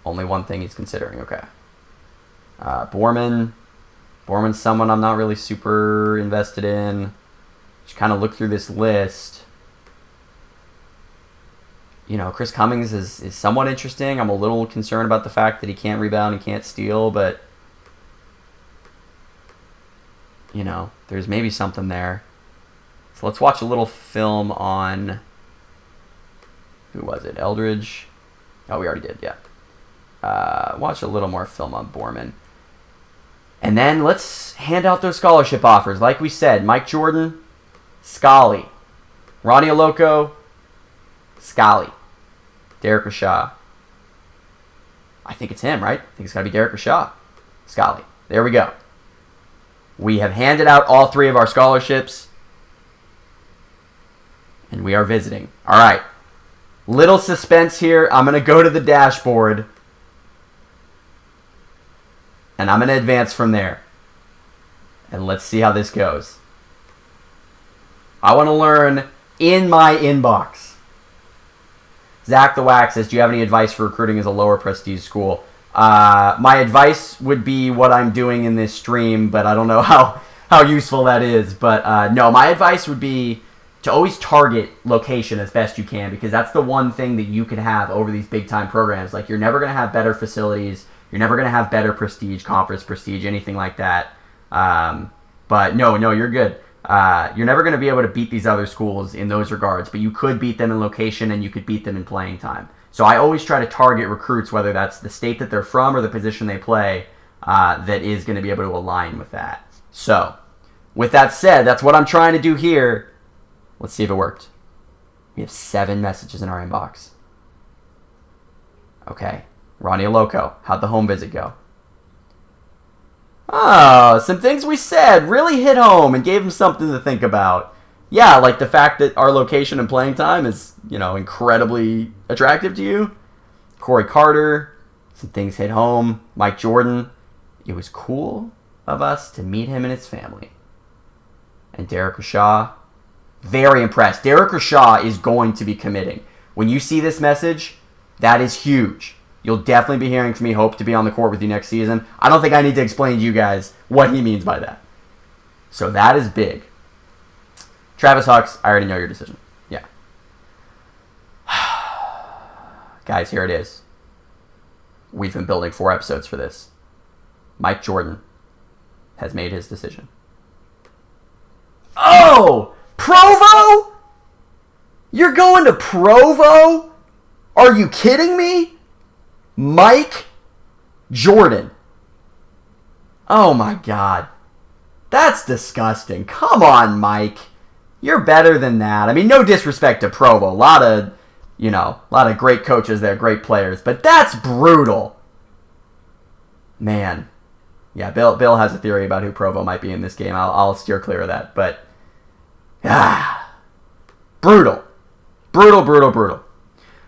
Only one thing he's considering. Okay. Borman's someone I'm not really super invested in. Just kind of look through this list. You know, Chris Cummings is somewhat interesting. I'm a little concerned about the fact that he can't rebound and can't steal, but you know, there's maybe something there. So let's watch a little film on, who was it? Eldridge? Oh, we already did, yeah. Watch a little more film on Borman. And then let's hand out those scholarship offers. Like we said, Mike Jordan, Scully. Ronnie Aloco, Scully. Derek Rashaw. I think it's him, right? I think it's got to be Derek Rashaw. Scully. There we go. We have handed out all 3 of our scholarships. And we are visiting. All right. Little suspense here. I'm going to go to the dashboard. And I'm going to advance from there. And let's see how this goes. I want to learn in my inbox. Zach the Wax says, do you have any advice for recruiting as a lower prestige school? My advice would be what I'm doing in this stream, but I don't know how useful that is. But no, my advice would be to always target location as best you can, because that's the one thing that you can have over these big-time programs. Like, you're never going to have better facilities. You're never going to have better prestige, conference prestige, anything like that. But no, you're good. You're never going to be able to beat these other schools in those regards, but you could beat them in location and you could beat them in playing time. So I always try to target recruits, whether that's the state that they're from or the position they play, that is going to be able to align with that. So, with that said, that's what I'm trying to do here. Let's see if it worked. We have 7 messages in our inbox. Okay. Ronnie Aloco. How'd the home visit go? Oh, some things we said really hit home and gave him something to think about. Yeah, like the fact that our location and playing time is, incredibly attractive to you. Corey Carter, some things hit home. Mike Jordan, it was cool of us to meet him and his family. And Derek Rashaw, very impressed. Derek Rashaw is going to be committing. When you see this message, that is huge. You'll definitely be hearing from me. Hope to be on the court with you next season. I don't think I need to explain to you guys what he means by that. So that is big. Travis Hawks, I already know your decision. Yeah. Guys, here it is. We've been building 4 episodes for this. Mike Jordan has made his decision. Oh! Provo? You're going to Provo? Are you kidding me? Mike Jordan. Oh my God. That's disgusting. Come on, Mike. You're better than that. I mean, no disrespect to Provo. A lot of great coaches there, great players, but that's brutal. Man. Yeah, Bill has a theory about who Provo might be in this game. I'll steer clear of that, but brutal. Brutal.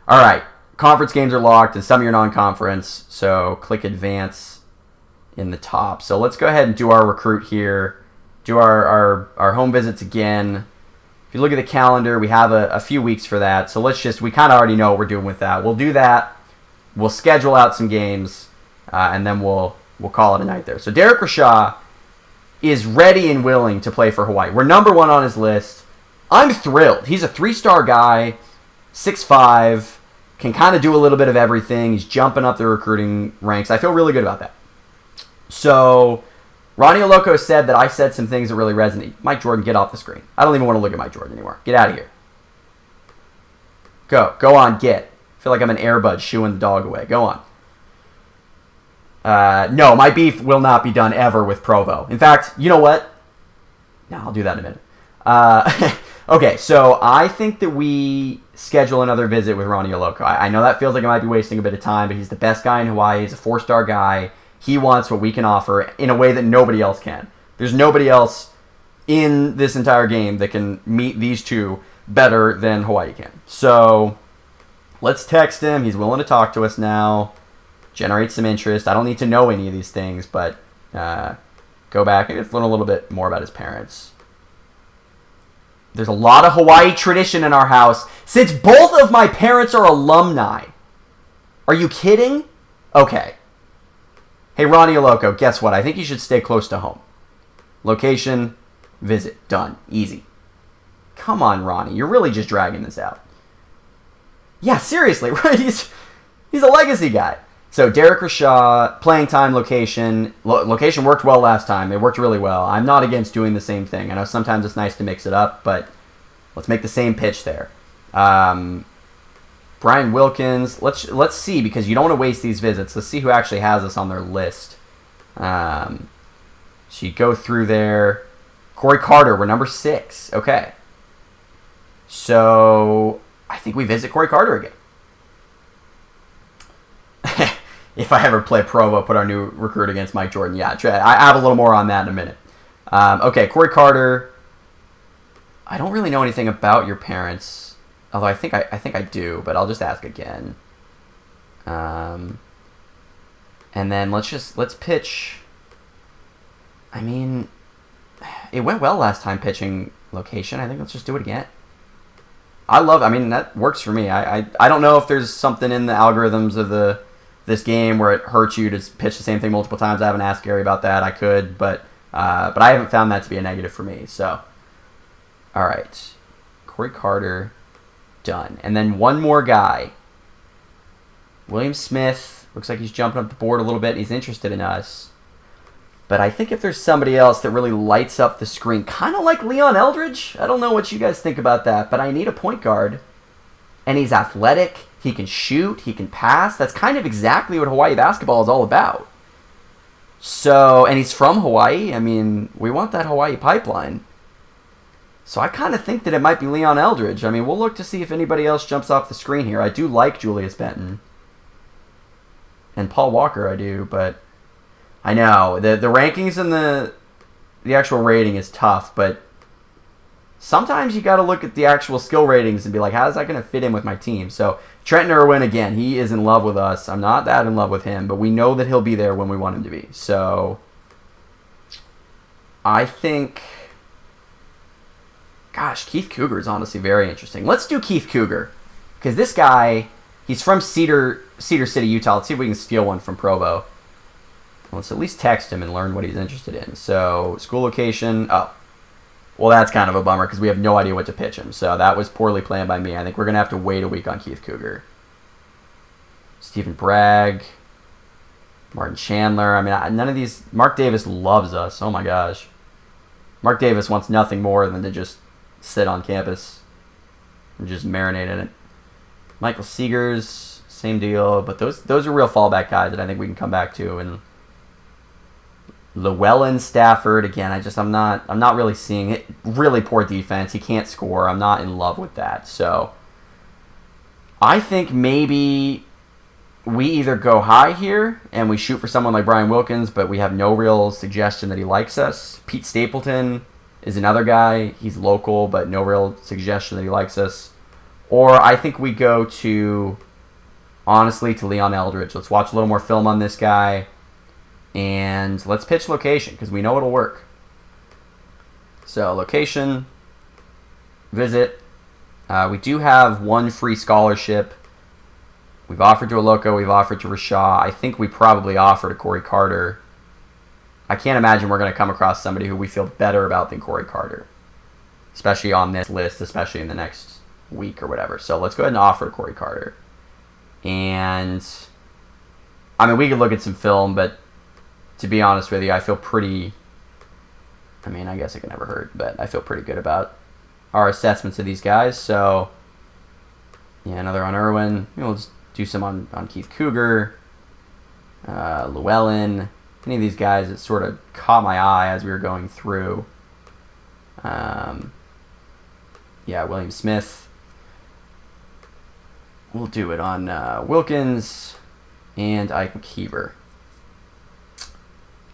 All right. Conference games are locked, and some of your non-conference, so click advance in the top. So let's go ahead and do our recruit here. Do our home visits again. If you look at the calendar, we have a few weeks for that. So we kind of already know what we're doing with that. We'll do that. We'll schedule out some games, and then we'll call it a night there. So Derek Rashaw is ready and willing to play for Hawaii. We're number 1 on his list. I'm thrilled. He's a 3-star guy, 6'5", can kind of do a little bit of everything. He's jumping up the recruiting ranks. I feel really good about that. So, Ronnie Aloco said that I said some things that really resonate. Mike Jordan, get off the screen. I don't even want to look at Mike Jordan anymore. Get out of here. Go on, get. I feel like I'm an Airbud shooing the dog away. Go on. No, my beef will not be done ever with Provo. In fact, you know what? No, I'll do that in a minute. Okay, so I think that we schedule another visit with Ronnie Aloco. I know that feels like I might be wasting a bit of time, but he's the best guy in Hawaii. He's a 4-star guy. He wants what we can offer in a way that nobody else can. There's nobody else in this entire game that can meet these two. better than Hawaii can. So let's text him. He's willing to talk to us now. Generate some interest. I don't need to know any of these things, but go back and learn a little bit more about his parents. There's a lot of Hawaii tradition in our house since both of my parents are alumni. Are you kidding? Okay. Hey, Ronnie Aloco, guess what? I think you should stay close to home. Location, visit, done. Easy. Come on, Ronnie. You're really just dragging this out. Yeah, seriously, right? He's a legacy guy. So Derek Rashaw, playing time, location. Location worked well last time. It worked really well. I'm not against doing the same thing. I know sometimes it's nice to mix it up, but let's make the same pitch there. Brian Wilkins. Let's see, because you don't want to waste these visits. Let's see who actually has us on their list. So you go through there. Corey Carter, we're number 6. Okay. So I think we visit Corey Carter again. If I ever play Provo, put our new recruit against Mike Jordan. Yeah, I have a little more on that in a minute. Okay, Corey Carter. I don't really know anything about your parents, although I think I do, but I'll just ask again. And then let's pitch. I mean, it went well last time pitching location. I think let's just do it again. That works for me. I don't know if there's something in the algorithms of this game where it hurts you to pitch the same thing multiple times. I haven't asked Gary about that. I could, but I haven't found that to be a negative for me. So, all right, Corey Carter, done. And then one more guy. William Smith, looks like he's jumping up the board a little bit. He's interested in us. But I think if there's somebody else that really lights up the screen, kind of like Leon Eldridge, I don't know what you guys think about that, but I need a point guard. And he's athletic. He can shoot. He can pass. That's kind of exactly what Hawaii basketball is all about. So, and he's from Hawaii. I mean, we want that Hawaii pipeline. So I kind of think that it might be Leon Eldridge. I mean, we'll look to see if anybody else jumps off the screen here. I do like Julius Benton. And Paul Walker I do, but I know. The rankings and the actual rating is tough, but sometimes you got to look at the actual skill ratings and be like, how's that going to fit in with my team? So Trenton Irwin, again, he is in love with us. I'm not that in love with him, but we know that he'll be there when we want him to be. So I think, gosh, Keith Cougar is honestly very interesting. Let's do Keith Cougar, because this guy, he's from Cedar City, Utah. Let's see if we can steal one from Provo. Let's at least text him and learn what he's interested in. So, school location. Oh, well, that's kind of a bummer because we have no idea what to pitch him. So that was poorly planned by me. I think we're going to have to wait a week on Keith Cougar. Stephen Bragg. Martin Chandler. I mean, none of these. Mark Davis loves us. Oh, my gosh. Mark Davis wants nothing more than to just sit on campus and just marinate in it. Michael Seegers, same deal. But those are real fallback guys that I think we can come back to. And Llewellyn Stafford, again, I'm not really seeing it. Really poor defense. He can't score. I'm not in love with that. So I think maybe we either go high here and we shoot for someone like Brian Wilkins, but we have no real suggestion that he likes us. Pete Stapleton is another guy. He's local, but no real suggestion that he likes us. Or I think we go to Leon Eldridge. Let's watch a little more film on this guy. And let's pitch location, because we know it'll work. So, location, visit. We do have one free scholarship. We've offered to Aloco, we've offered to Rashaw. I think we probably offer to Corey Carter. I can't imagine we're going to come across somebody who we feel better about than Corey Carter. Especially on this list, especially in the next week or whatever. So, let's go ahead and offer to Corey Carter. And, I mean, we could look at some film, but to be honest with you, I feel pretty, I guess it can never hurt, but I feel pretty good about our assessments of these guys. So, yeah, another on Irwin. We'll just do some on Keith Cougar, Llewellyn, any of these guys that sort of caught my eye as we were going through. William Smith. We'll do it on Wilkins and Ike McKeever.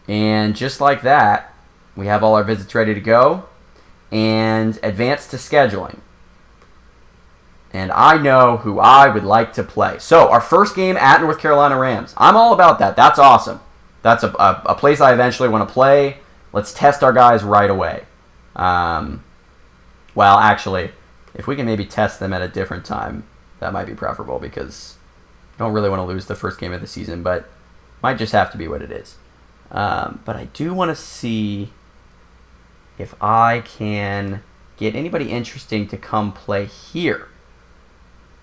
And just like that, we have all our visits ready to go and advance to scheduling. And I know who I would like to play. So, our first game at North Carolina Rams. I'm all about that. That's awesome. That's a place I eventually want to play. Let's test our guys right away. Well, actually, if we can maybe test them at a different time, that might be preferable because I don't really want to lose the first game of the season, but might just have to be what it is. But I do want to see if I can get anybody interesting to come play here.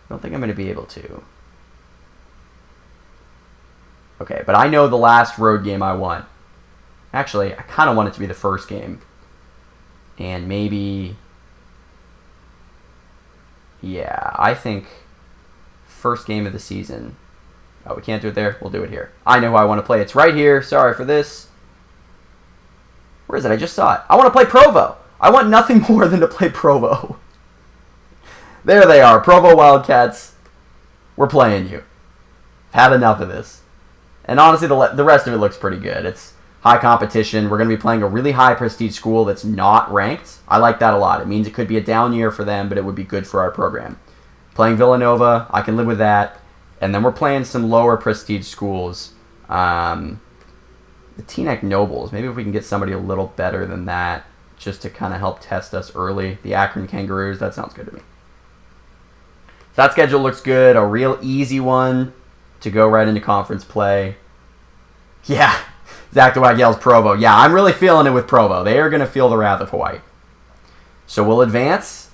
I don't think I'm going to be able to. Okay, but I know the last road game I won. Actually, I kind of want it to be the first game. And maybe... Yeah, I think first game of the season. Oh, we can't do it there? We'll do it here. I know who I want to play. It's right here. Sorry for this. Where is it? I just saw it. I want to play Provo. I want nothing more than to play Provo. There they are. Provo Wildcats. We're playing you. Had enough of this. And honestly, the rest of it looks pretty good. It's high competition. We're going to be playing a really high prestige school that's not ranked. I like that a lot. It means it could be a down year for them, but it would be good for our program. Playing Villanova, I can live with that. And then we're playing some lower prestige schools. The Teaneck Nobles. Maybe if we can get somebody a little better than that, just to kind of help test us early. The Akron Kangaroos, that sounds good to me. So that schedule looks good. A real easy one to go right into conference play. Yeah, Zach DeWag yells Provo. Yeah, I'm really feeling it with Provo. They are going to feel the wrath of Hawaii. So we'll advance.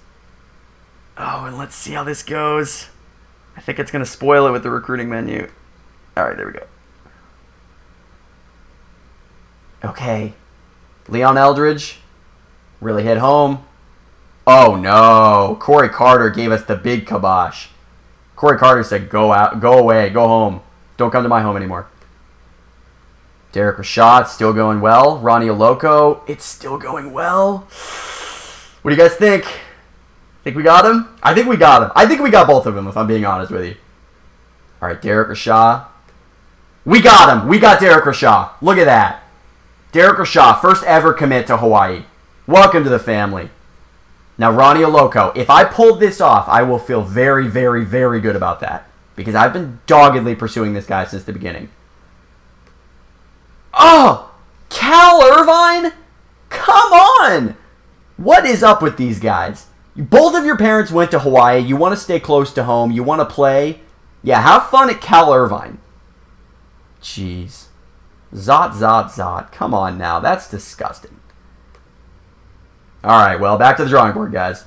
Oh, and let's see how this goes. I think it's going to spoil it with the recruiting menu. All right, there we go. Okay. Leon Eldridge really hit home. Oh, no. Corey Carter gave us the big kibosh. Corey Carter said, go out, go away, go home. Don't come to my home anymore. Derek Rashad, still going well. Ronnie Oloco, it's still going well. What do you guys think? Think we got him? I think we got him. I think we got both of them, if I'm being honest with you. All right, Derek Rashad. We got him. We got Derek Rashad. Look at that. Derek Rashad, first ever commit to Hawaii. Welcome to the family. Now, Ronnie Oloco, if I pulled this off, I will feel very, very, very good about that. Because I've been doggedly pursuing this guy since the beginning. Oh! Cal Irvine? Come on! What is up with these guys? Both of your parents went to Hawaii. You want to stay close to home. You want to play. Yeah, have fun at Cal Irvine. Jeez. Zot. Come on now. That's disgusting. Alright, well, back to the drawing board, guys.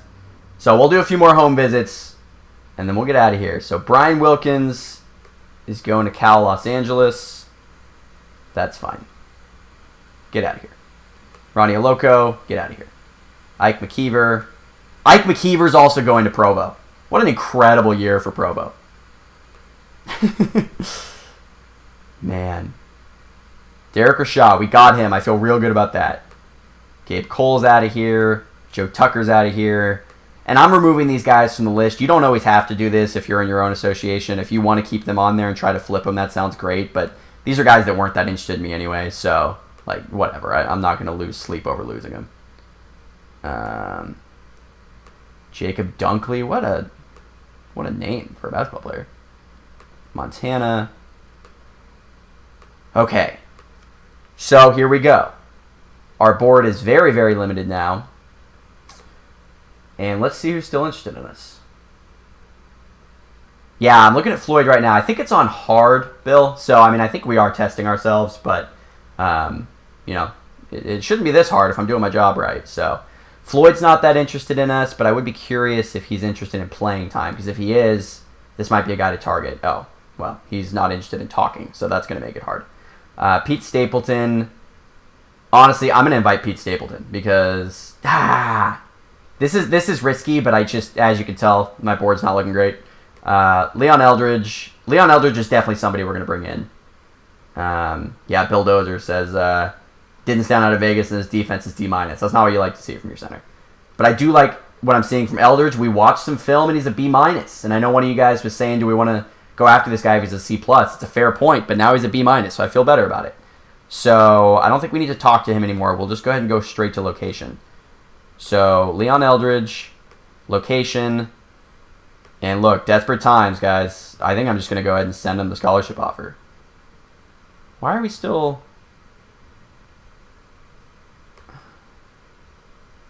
So we'll do a few more home visits, and then we'll get out of here. So Brian Wilkins is going to Cal Los Angeles. That's fine. Get out of here. Ronnie Oloco, get out of here. Ike McKeever. Ike McKeever's also going to Provo. What an incredible year for Provo. Man. Derek Rashad, we got him. I feel real good about that. Gabe Cole's out of here. Joe Tucker's out of here. And I'm removing these guys from the list. You don't always have to do this if you're in your own association. If you want to keep them on there and try to flip them, that sounds great. But these are guys that weren't that interested in me anyway. So, like, whatever. I'm not going to lose sleep over losing them. Jacob Dunkley. What a name for a basketball player. Montana. Okay. So, here we go. Our board is very, very limited now. And let's see who's still interested in us. Yeah, I'm looking at Floyd right now. I think it's on hard, Bill. So, I mean, I think we are testing ourselves. But, you know, it shouldn't be this hard if I'm doing my job right. So, Floyd's not that interested in us. But I would be curious if he's interested in playing time. Because if he is, this might be a guy to target. Oh, well, he's not interested in talking. So, that's going to make it hard. Pete Stapleton. Honestly, I'm going to invite Pete Stapleton because this is risky, but I just, as you can tell, my board's not looking great. Leon Eldridge. Leon Eldridge is definitely somebody we're going to bring in. Yeah, Bill Dozer says, didn't stand out of Vegas and his defense is D-. That's not what you like to see from your center. But I do like what I'm seeing from Eldridge. We watched some film and he's a B-. And I know one of you guys was saying, do we want to go after this guy if he's a C+? It's a fair point, but now he's a B-, so I feel better about it. So I don't think we need to talk to him anymore. We'll just go ahead and go straight to location. So Leon Eldridge, location. And look, desperate times, guys. I think I'm just going to go ahead and send him the scholarship offer. Why are we still...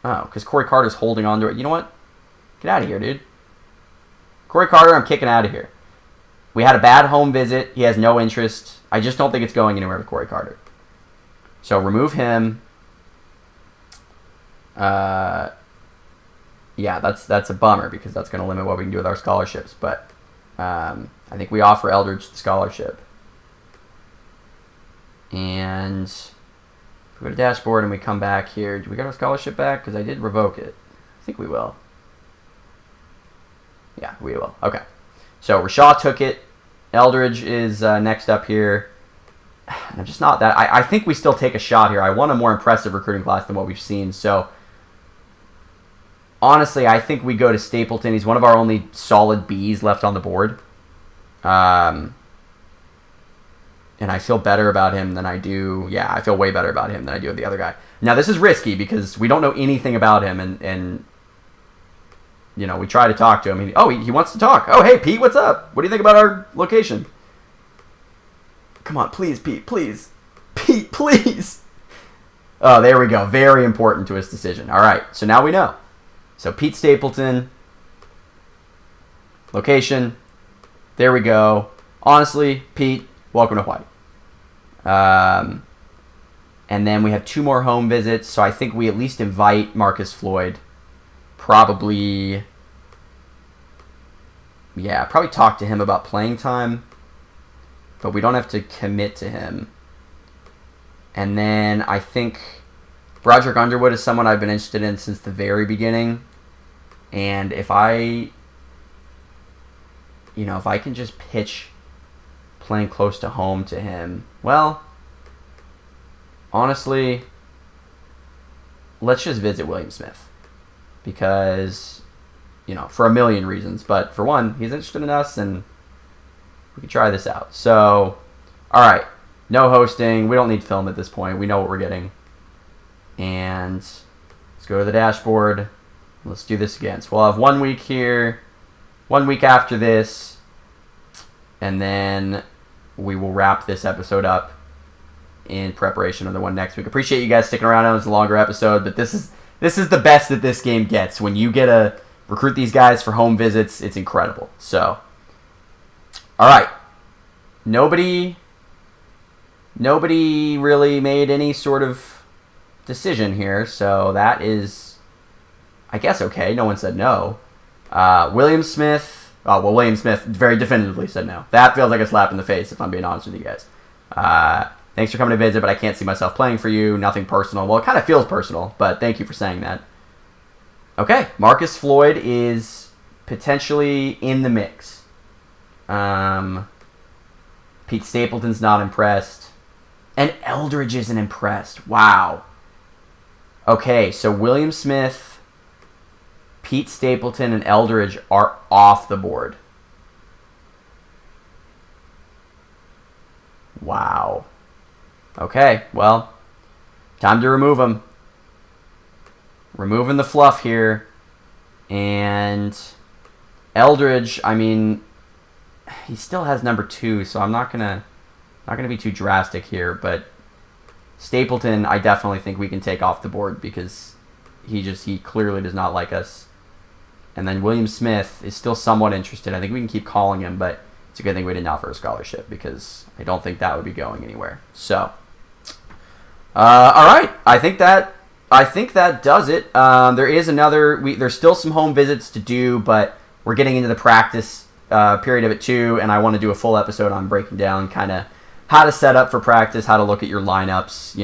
Oh, because Corey Carter's holding on to it. You know what? Get out of here, dude. Corey Carter, I'm kicking out of here. We had a bad home visit. He has no interest. I just don't think it's going anywhere with Corey Carter. So remove him. Yeah, that's a bummer because that's going to limit what we can do with our scholarships. But I think we offer Eldridge the scholarship. And if we go to dashboard and we come back here, do we get our scholarship back? Because I did revoke it. I think we will. Yeah, we will. Okay. So Rashaw took it. Eldridge is next up here. I'm just not that. I think we still take a shot here. I want a more impressive recruiting class than what we've seen. So honestly, I think we go to Stapleton. He's one of our only solid Bs left on the board. And I feel better about him than I do. Yeah, I feel way better about him than I do with the other guy. Now, this is risky because we don't know anything about him. And you know, we try to talk to him. He wants to talk. Oh, hey, Pete, what's up? What do you think about our location? Come on, please, Pete, please. Pete, please. Oh, there we go. Very important to his decision. All right, so now we know. So Pete Stapleton. Location. There we go. Honestly, Pete, welcome to Hawaii. And then we have 2 more home visits, so I think we at least invite Marcus Floyd. Probably talk to him about playing time, but we don't have to commit to him. And then I think Broderick Underwood is someone I've been interested in since the very beginning. And if I can just pitch playing close to home to him, well, honestly, let's just visit William Smith. Because, for a million reasons. But for one, he's interested in us, and we can try this out. So, all right. No hosting. We don't need film at this point. We know what we're getting. And let's go to the dashboard. Let's do this again. So we'll have 1 week here, 1 week after this, and then we will wrap this episode up in preparation of the one next week. Appreciate you guys sticking around. I know it's a longer episode, but this is the best that this game gets. When you get to recruit these guys for home visits, it's incredible. So, all right. Nobody really made any sort of decision here, so that is, I guess, okay. No one said no. William Smith very definitively said no. That feels like a slap in the face, if I'm being honest with you guys. Thanks for coming to visit, but I can't see myself playing for you. Nothing personal. Well, it kind of feels personal, but thank you for saying that. Okay, Marcus Floyd is potentially in the mix. Pete Stapleton's not impressed. And Eldridge isn't impressed. Wow. Okay, so William Smith, Pete Stapleton, and Eldridge are off the board. Wow. Okay, well, time to remove them. Removing the fluff here. And Eldridge, I mean, he still has number 2, so I'm not gonna be too drastic here, but Stapleton, I definitely think we can take off the board because he clearly does not like us. And then William Smith is still somewhat interested. I think we can keep calling him, but it's a good thing we didn't offer a scholarship because I don't think that would be going anywhere. So, all right, I think that does it. There is there's still some home visits to do, but we're getting into the practice period of it too, and I want to do a full episode on breaking down kind of how to set up for practice, how to look at your lineups,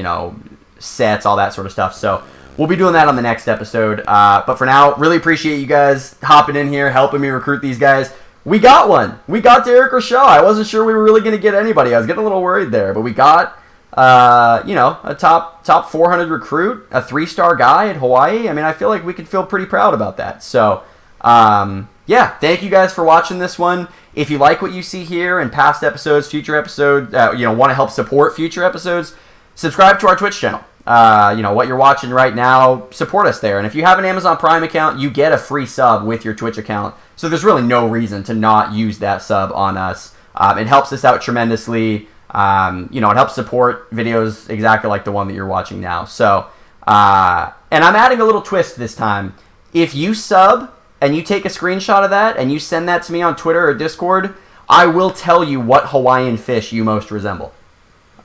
sets, all that sort of stuff. So we'll be doing that on the next episode. But for now, really appreciate you guys hopping in here, helping me recruit these guys. We got one. We got Derek Rashaw. I wasn't sure we were really going to get anybody. I was getting a little worried there, but we got a top 400 recruit, a 3-star guy at Hawaii. I mean, I feel like we could feel pretty proud about that. So, yeah, thank you guys for watching this one. If you like what you see here in past episodes, future episodes, want to help support future episodes, subscribe to our Twitch channel. What you're watching right now, support us there. And if you have an Amazon Prime account, you get a free sub with your Twitch account So there's really no reason to not use that sub on us. It helps us out tremendously. It helps support videos exactly like the one that you're watching now. So, and I'm adding a little twist this time. If you sub and you take a screenshot of that and you send that to me on Twitter or Discord, I will tell you what Hawaiian fish you most resemble.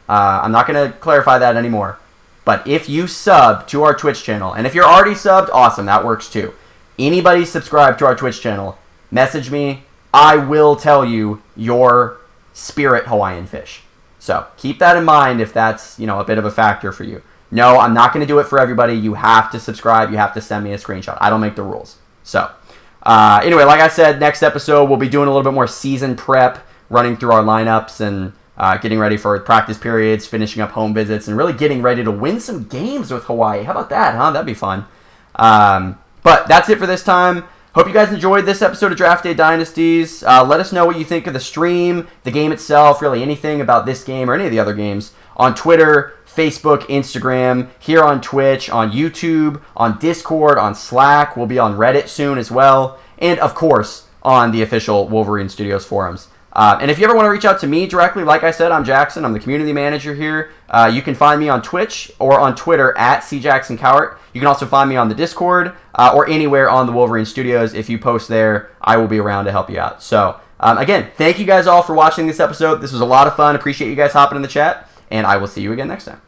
I'm not going to clarify that anymore. But if you sub to our Twitch channel, and if you're already subbed, awesome, that works too. Anybody subscribed to our Twitch channel, message me. I will tell you your spirit Hawaiian fish. So keep that in mind if that's, a bit of a factor for you. No, I'm not going to do it for everybody. You have to subscribe. You have to send me a screenshot. I don't make the rules. So anyway, like I said, next episode we'll be doing a little bit more season prep, running through our lineups and getting ready for practice periods, finishing up home visits, and really getting ready to win some games with Hawaii. How about that, huh? That'd be fun. But that's it for this time. Hope you guys enjoyed this episode of Draft Day Dynasties. Let us know what you think of the stream, the game itself, really anything about this game or any of the other games on Twitter, Facebook, Instagram, here on Twitch, on YouTube, on Discord, on Slack. We'll be on Reddit soon as well. And, of course, on the official Wolverine Studios forums. And if you ever want to reach out to me directly, like I said, I'm Jackson. I'm the community manager here. You can find me on Twitch or on Twitter at cjacksoncowart. You can also find me on the Discord or anywhere on the Wolverine Studios. If you post there, I will be around to help you out. So, again, thank you guys all for watching this episode. This was a lot of fun. Appreciate you guys hopping in the chat, and I will see you again next time.